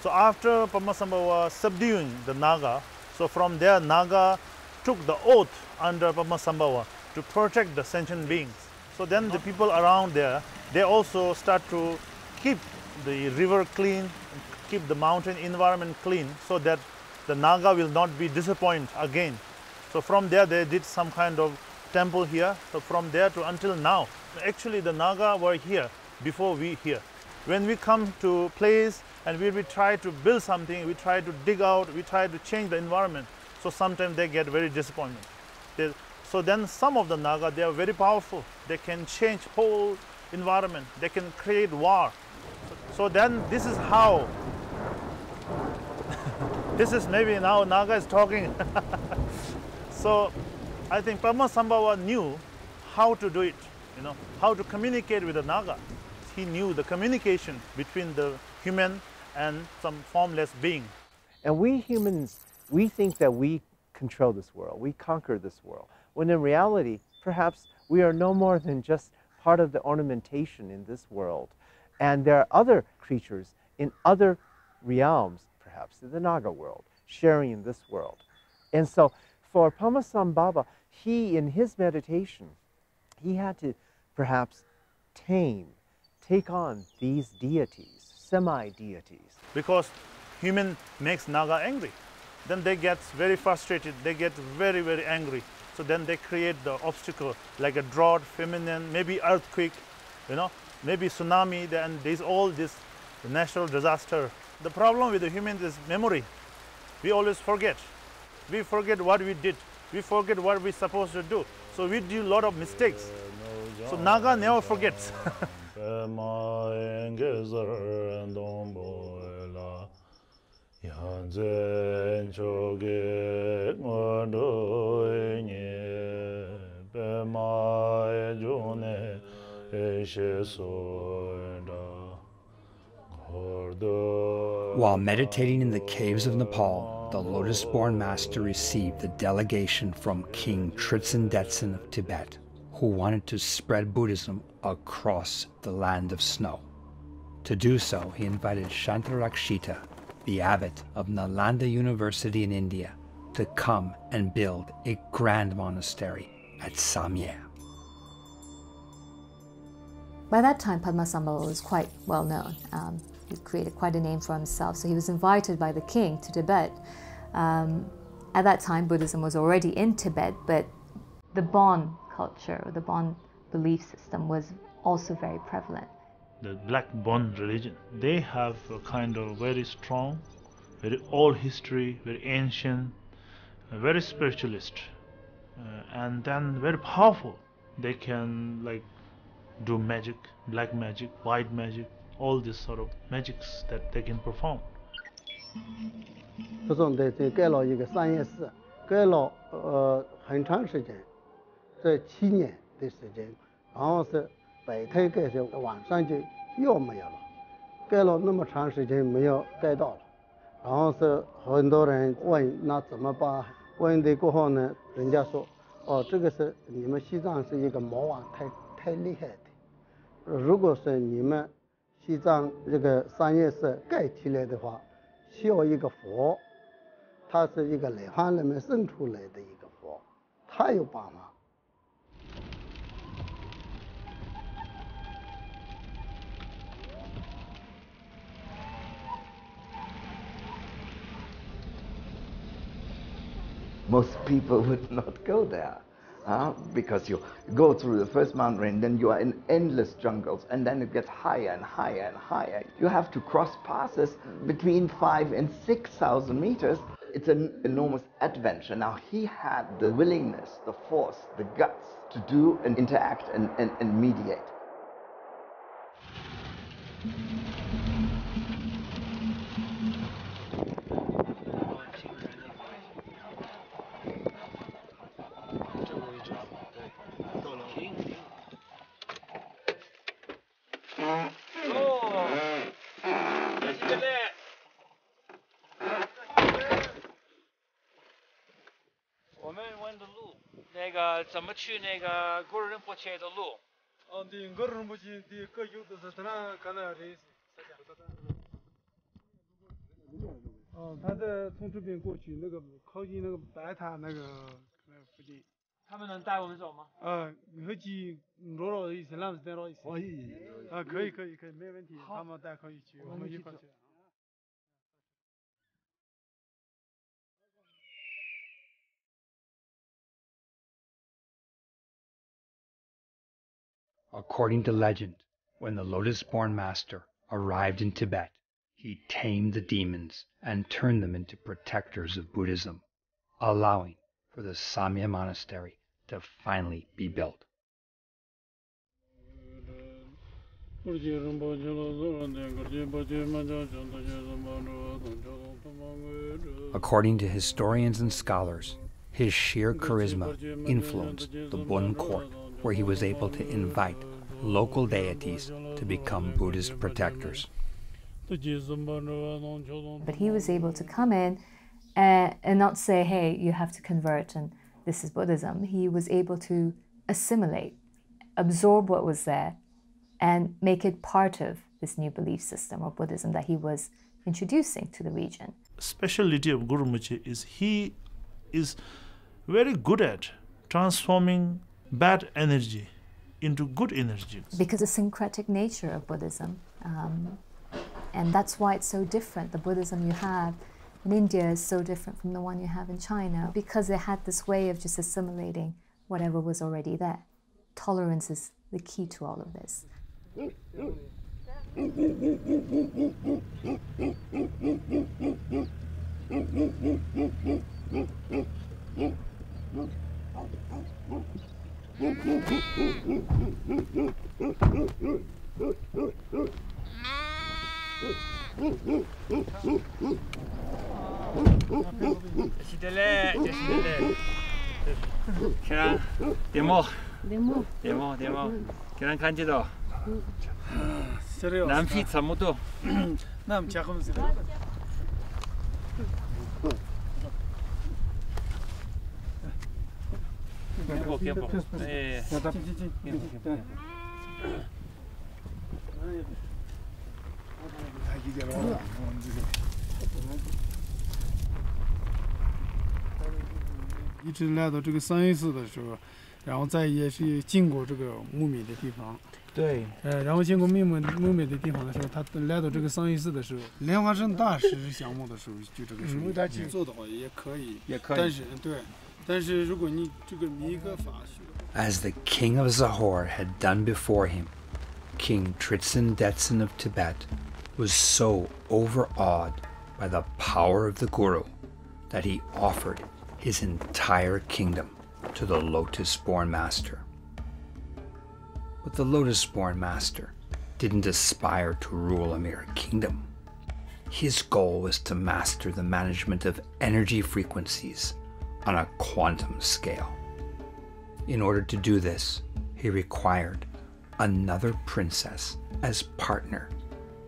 So after Padmasambhava subduing the Naga, so from there Naga took the oath under Padmasambhava to protect the sentient beings. So then the people around there, they also start to keep the river clean, keep the mountain environment clean, so that the Naga will not be disappointed again. So from there they did some kind of temple here. So from there to until now, actually the Naga were here before we here. When we come to a place and we try to build something, we try to dig out, we try to change the environment. So sometimes they get very disappointed. So then some of the Naga, they are very powerful. They can change whole environment. They can create war. So then this is how, this is maybe now Naga is talking. So I think Padmasambhava knew how to do it, how to communicate with the Naga. He knew the communication between the human and some formless being. And we humans, we think that we control this world, we conquer this world, when in reality, perhaps we are no more than just part of the ornamentation in this world. And there are other creatures in other realms, perhaps in the Naga world, sharing in this world. And so for Padmasambhava, he, in his meditation, he had to perhaps take on these deities, semi-deities. Because human makes Naga angry. Then they get very frustrated, they get very, very angry. So then they create the obstacle, like a drought, famine, maybe earthquake, maybe tsunami, and there's all this natural disaster. The problem with the humans is memory. We always forget. We forget what we did. We forget what we're supposed to do. So we do a lot of mistakes. So Naga never forgets. While meditating in the caves of Nepal, the Lotus-Born Master received a delegation from King Tritsen of Tibet, who wanted to spread Buddhism across the land of snow. To do so, he invited Shantarakshita, the abbot of Nalanda University in India, to come and build a grand monastery at Samye. By that time, Padmasambhava was quite well known. He created quite a name for himself, so he was invited by the king to Tibet. At that time, Buddhism was already in Tibet, but the Bon culture, or the Bon belief system, was also very prevalent. The Black Bon religion, they have a kind of very strong, very old history, very ancient, very spiritualist, and then very powerful. They can do magic, black magic, white magic, all this sort of magics that they can perform. 自从这盖了一个3夜寺，盖了很长时间，这7年的时间，然后是白天盖上，晚上就又没有了，盖了那么长时间没有盖到了，然后是很多人问那怎么办？问的过后呢，人家说，哦，这个是你们西藏是一个魔王太厉害的，如果是你们西藏这个3夜寺盖起来的话，需要一个佛，他是一个雷汉里面生出来的一个佛，他有办法。 Most people would not go there because you go through the first mountain range, then you are in endless jungles, and then it gets higher and higher and higher. You have to cross passes between 5,000 and 6,000 meters. It's an enormous adventure. Now he had the willingness, the force, the guts to do and interact and mediate. Guru Rinpoche 的路。对，Guru Rinpoche 的各有的是他可能认识。他在从这边过去，那个靠近那个白塔那附近。他们能带我们走吗？后期罗老医生，那是带老医生。可以，没问题，他们带可以去，我们一块去。 According to legend, when the Lotus-Born Master arrived in Tibet, he tamed the demons and turned them into protectors of Buddhism, allowing for the Samye monastery to finally be built. According to historians and scholars, his sheer charisma influenced the Bon court, where he was able to invite local deities to become Buddhist protectors. But he was able to come in and not say, hey, you have to convert and this is Buddhism. He was able to assimilate, absorb what was there, and make it part of this new belief system or Buddhism that he was introducing to the region. Speciality of Guru Rinpoche is he is very good at transforming bad energy into good energy. Because the syncretic nature of Buddhism, and that's why it's so different. The Buddhism you have in India is so different from the one you have in China, because they had this way of just assimilating whatever was already there. Tolerance is the key to all of this.一直来到这个桑耶寺的时候，然后再也是经过这个木米的地方。对，然后经过木米的地方的时候，他来到这个桑耶寺的时候，莲花生大师项目的时候，就这个时候去做的话也可以，但是对，但是如果你这个米格法学。As the king of Zahor had done before him, King Tritsen Detsen of Tibet was so overawed by the power of the Guru that he offered his entire kingdom to the Lotus-Born Master. But the Lotus-Born Master didn't aspire to rule a mere kingdom. His goal was to master the management of energy frequencies on a quantum scale. In order to do this, he required another princess as partner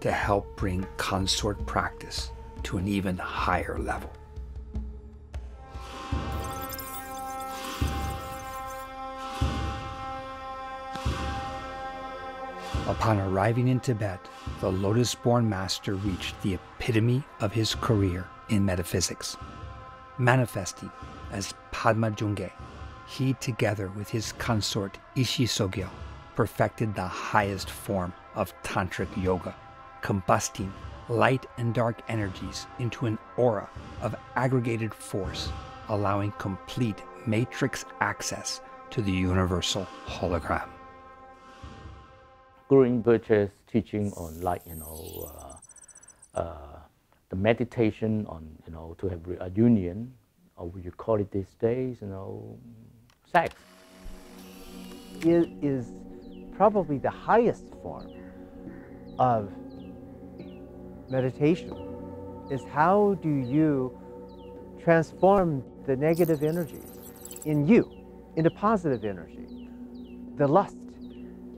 to help bring consort practice to an even higher level. Upon arriving in Tibet, the Lotus-Born Master reached the epitome of his career in metaphysics. Manifesting as Padmasambhava, he, together with his consort Ishisogyo, perfected the highest form of tantric yoga, combusting light and dark energies into an aura of aggregated force, allowing complete matrix access to the universal hologram. Guru Rinpoche's teaching on, like, the meditation on, to have a union, or what you call it these days, sex. It is probably the highest form of meditation, is how do you transform the negative energies in you into positive energy, the lust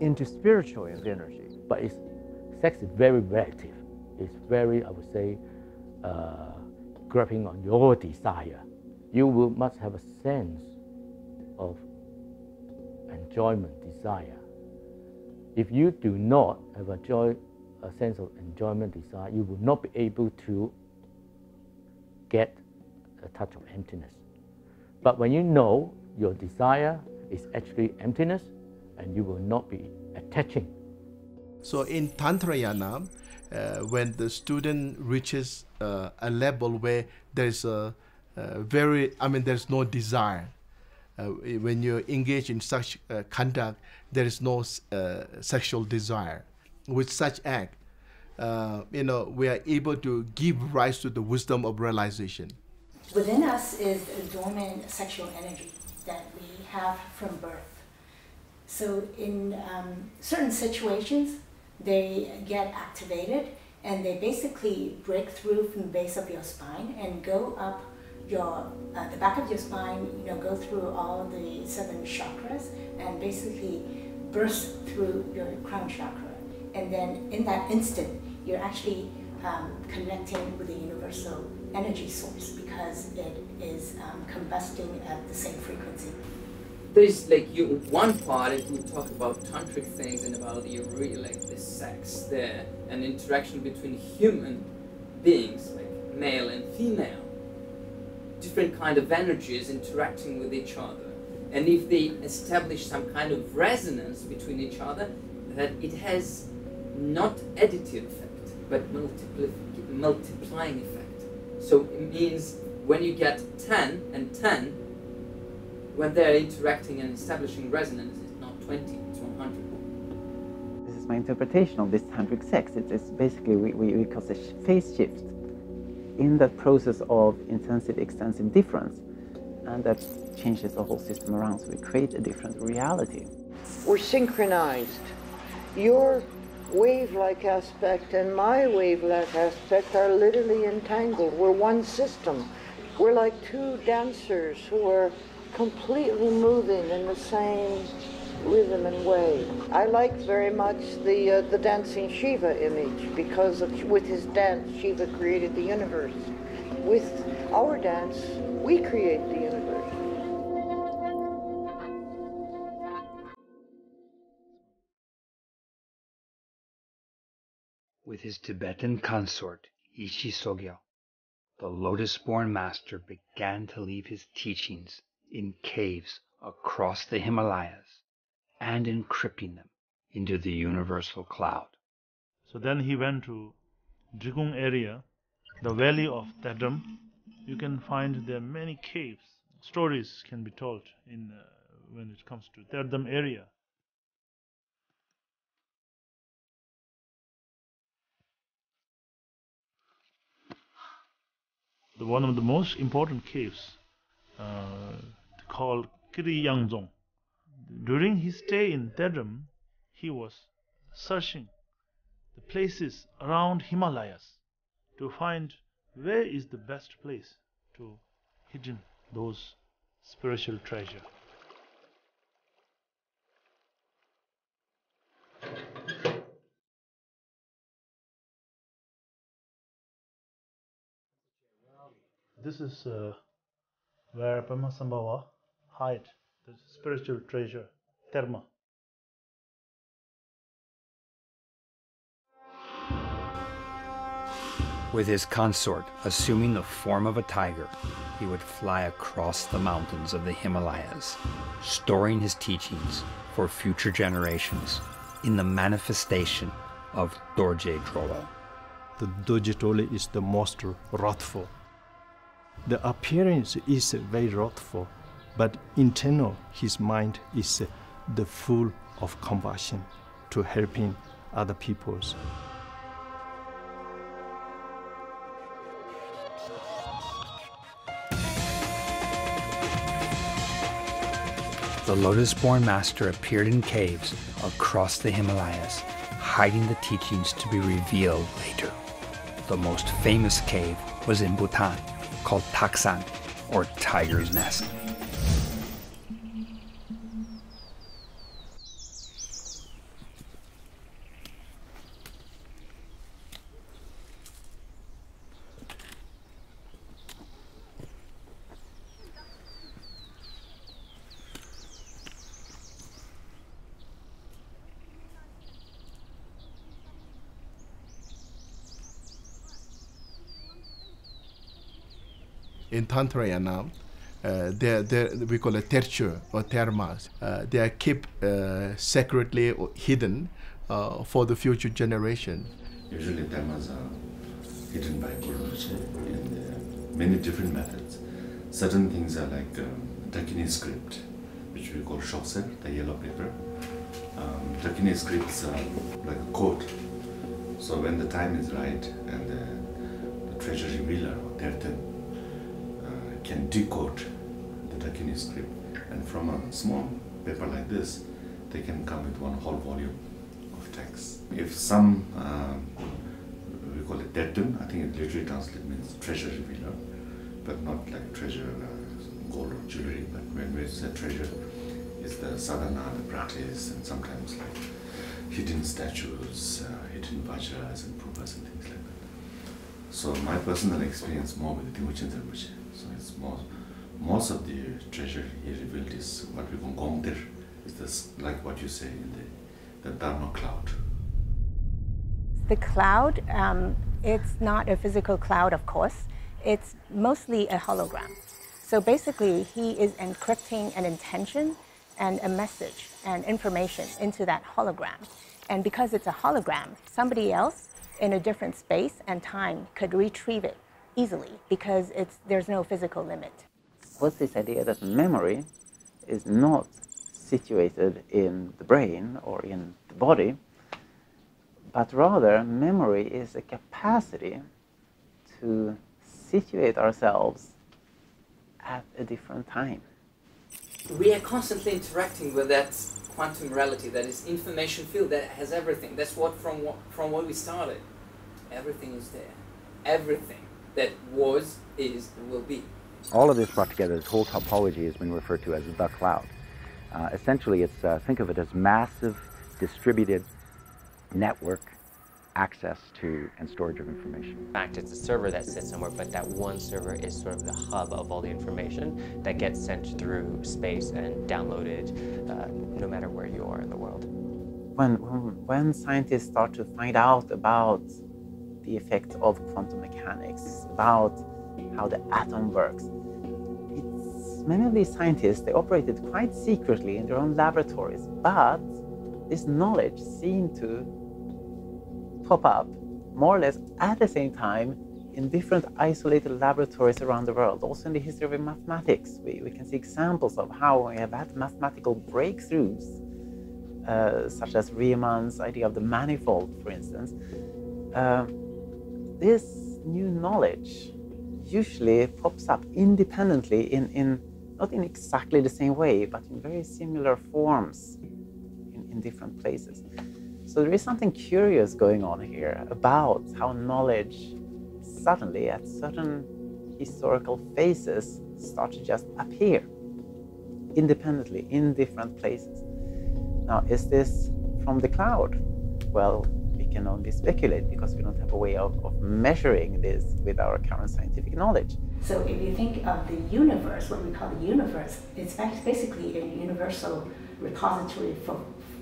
into spiritual energy. But sex is very relative. It's very, I would say, grabbing on your desire. You must have a sense of enjoyment, desire. If you do not have a sense of enjoyment, desire, you will not be able to get a touch of emptiness. But when you know your desire is actually emptiness, and you will not be attaching. So in Tantrayana, when the student reaches a level where there's there's no desire, when you engage in such conduct, there is no sexual desire. With such act, we are able to give rise to the wisdom of realization. Within us is a dormant sexual energy that we have from birth. So in certain situations, they get activated and they basically break through from the base of your spine and go up the back of your spine, go through all the 7 chakras and basically burst through your crown chakra. And then in that instant, you're actually connecting with the universal energy source because it is combusting at the same frequency. there's like one part it would talk about tantric things and about like the sex there and interaction between human beings, like male and female, different kind of energies interacting with each other, and if they establish some kind of resonance between each other, that it has not additive effect but multiplying effect. So it means when you get 10 and 10, when they're interacting and establishing resonance, it's not 20, it's 100. This is my interpretation of this tantric sex. It's basically, we call it a phase shift in that process of intensive, extensive difference, and that changes the whole system around, so we create a different reality. We're synchronized. Your wave-like aspect and my wave-like aspect are literally entangled. We're one system. We're like two dancers who are completely moving in the same rhythm and way. I like very much the dancing Shiva image, because with his dance, Shiva created the universe. With our dance, we create the universe. With his Tibetan consort, Ishi Sogyo, the Lotus-Born Master began to leave his teachings in caves across the Himalayas and encrypting them into the universal cloud. So then he went to Drikung area, the valley of Tedram. You can find there many caves. Stories can be told in when it comes to Tedram area. One of the most important caves called Yangzhou. During his stay in Tedram, he was searching the places around Himalayas to find where is the best place to hidden those spiritual treasure. This is where Padmasambhava hid the spiritual treasure, Terma. With his consort assuming the form of a tiger, he would fly across the mountains of the Himalayas, storing his teachings for future generations in the manifestation of Dorje Drolo. The Dorje Drolo is the most wrathful. The appearance is very wrathful, but internal his mind is the full of compassion to helping other peoples. The Lotus-Born Master appeared in caves across the Himalayas, hiding the teachings to be revealed later. The most famous cave was in Bhutan, called Taksan, or Tiger's Nest. In Tantrayana, we call it terture or thermas. They are kept secretly or hidden for the future generation. Usually thermas are hidden by Guru Rinpoche in many different methods. Certain things are like Dakini script, which we call shoksen, the yellow paper. Dakini scripts are like a code. So when the time is right and the treasure revealer or Terten can decode the Dakini script, and from a small paper like this, they can come with one whole volume of text. If some, we call it Terten, I think it literally translates means treasure revealer, but not like treasure, gold or jewelry, but when we say treasure, it's the sadhana, the practice, and sometimes like hidden statues, hidden vajras and pupas and things like that. So my personal experience more with Rinpoche, so it's most of the treasure he revealed is what we call gongdir. It's this, like what you say in the Dharma cloud. The cloud, it's not a physical cloud, of course. It's mostly a hologram. So basically, he is encrypting an intention and a message and information into that hologram. And because it's a hologram, somebody else in a different space and time could retrieve it easily because there's no physical limit. What's this idea that memory is not situated in the brain or in the body, but rather memory is a capacity to situate ourselves at a different time. We are constantly interacting with that quantum reality, that is information field that has everything. That's what from what we started. Everything is there. Everything that was, is, and will be. All of this brought together, this whole topology has been referred to as the cloud. Essentially, it's think of it as massive, distributed network access to and storage of information. In fact, it's a server that sits somewhere, but that one server is sort of the hub of all the information that gets sent through space and downloaded no matter where you are in the world. When scientists start to find out about the effects of quantum mechanics, about how the atom works, many of these scientists, they operated quite secretly in their own laboratories, but this knowledge seemed to pop up more or less at the same time in different isolated laboratories around the world. Also in the history of mathematics, we can see examples of how we have had mathematical breakthroughs, such as Riemann's idea of the manifold, for instance. This new knowledge usually pops up independently not in exactly the same way, but in very similar forms in different places. So there is something curious going on here about how knowledge suddenly, at certain historical phases, starts to just appear independently in different places. Now, is this from the cloud? Well, we can only speculate because we don't have a way of measuring this with our current scientific knowledge. So if you think of the universe, what we call the universe, it's basically a universal repository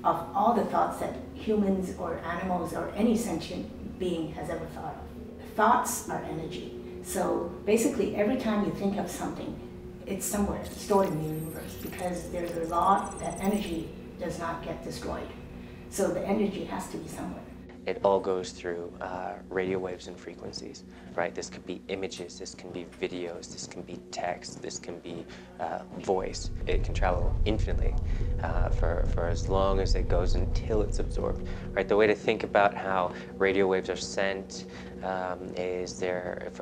of all the thoughts that humans or animals or any sentient being has ever thought of. Thoughts are energy. So basically every time you think of something, it's somewhere stored in the universe because there's a law that energy does not get destroyed. So the energy has to be somewhere. It all goes through radio waves and frequencies, right? This could be images, this can be videos, this can be text, this can be voice. It can travel infinitely for as long as it goes until it's absorbed, right? The way to think about how radio waves are sent is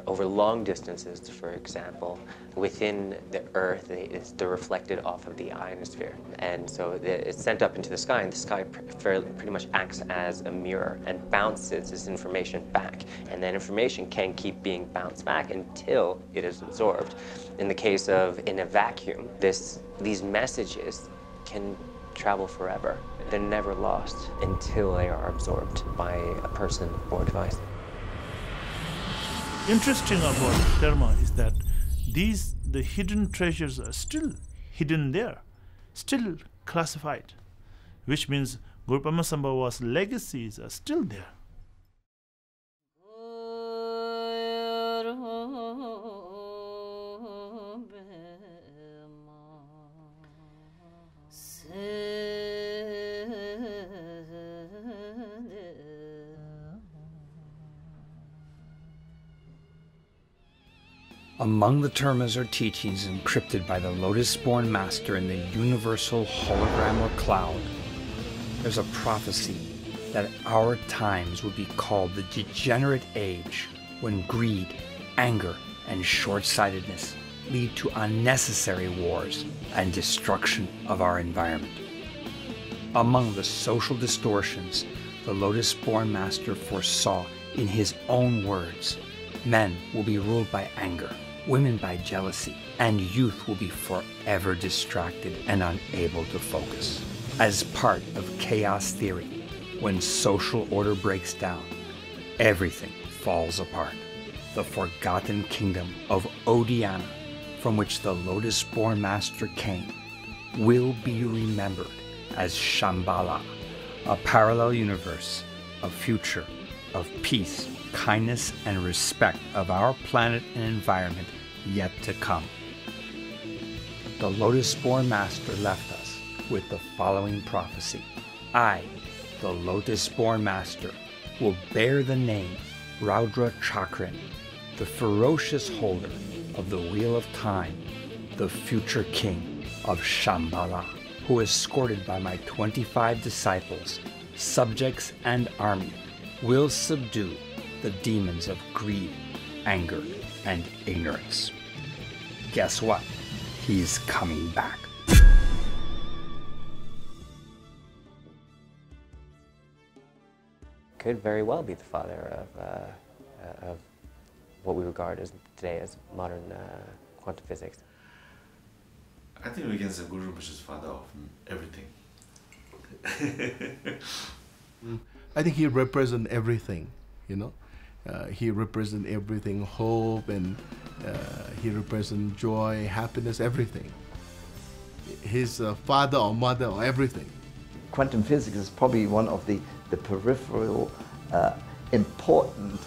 over long distances, for example, within the Earth, they're reflected off of the ionosphere. And so it's sent up into the sky, and the sky pretty much acts as a mirror and bounces this information back. And that information can keep being bounced back until it is absorbed. In the case of in a vacuum, these messages can travel forever. They're never lost until they are absorbed by a person or device. Interesting about Dharma is that the hidden treasures are still hidden there, still classified, which means Guru Padmasambhava's legacies are still there. Among the termas or teachings encrypted by the Lotus-Born Master in the universal hologram or cloud, there's a prophecy that our times would be called the degenerate age, when greed, anger, and short-sightedness lead to unnecessary wars and destruction of our environment. Among the social distortions the Lotus-Born Master foresaw in his own words, men will be ruled by anger, women by jealousy, and youth will be forever distracted and unable to focus. As part of chaos theory, when social order breaks down, everything falls apart. The forgotten kingdom of Odiana from which the Lotus-Born Master came will be remembered as Shambhala, a parallel universe, a future of peace, kindness, and respect of our planet and environment yet to come. The Lotus-Born Master left us with the following prophecy. I, the Lotus-Born Master, will bear the name Raudra Chakran, the ferocious holder of the Wheel of Time, the future king of Shambhala, who, escorted by my 25 disciples, subjects, and army, will subdue the demons of greed, anger, and ignorance. Guess what? He's coming back. Could very well be the father of what we regard as today as modern quantum physics. I think we can say Guru Rinpoche is father of everything. I think he represents everything, you know. He represents everything, hope, and he represents joy, happiness, everything. He's a father or mother or everything. Quantum physics is probably one of the peripheral, important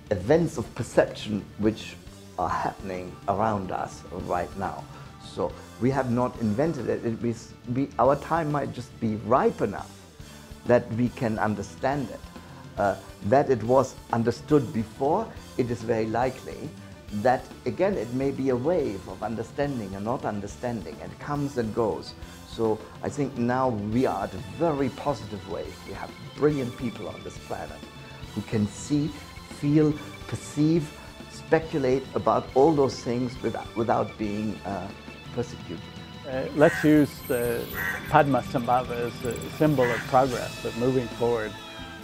events of perception which are happening around us right now. So we have not invented it. Our time might just be ripe enough that we can understand it. That it was understood before, it is very likely that, again, it may be a wave of understanding and not understanding, and comes and goes. So I think now we are at a very positive wave. We have brilliant people on this planet who can see, feel, perceive, speculate about all those things without being persecuted. Let's use the Padmasambhava as a symbol of progress, of moving forward,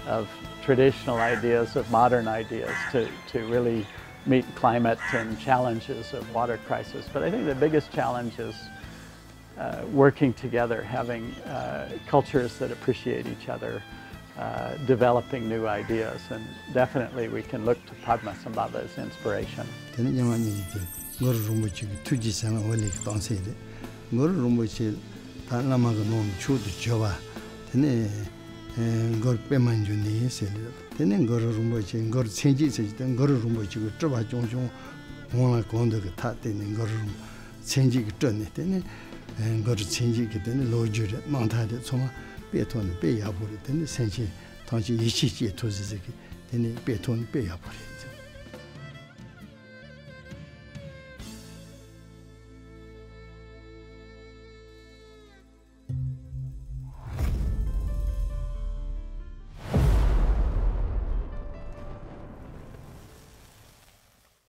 of traditional ideas, of modern ideas, to really meet climate and challenges of water crisis. But I think the biggest challenge is working together, having cultures that appreciate each other, developing new ideas, and definitely we can look to Padmasambhava as inspiration. Guru Rinpoche tuji sana wale ki tangse de. Guru Rinpoche ta lama ka nom chu de jowa. Tene Guru peman ju ne se le. Tene Guru Rinpoche Guru chenji se de Guru Rinpoche ko troba jong jong wona kondo ka ta tene Guru chenji ki tone tene Guru chenji ki tene lo ju de mang ta de choma pe ton pe ya bu de tene senji tangji yi chi ji to se ki tene pe ton pe ya bu de.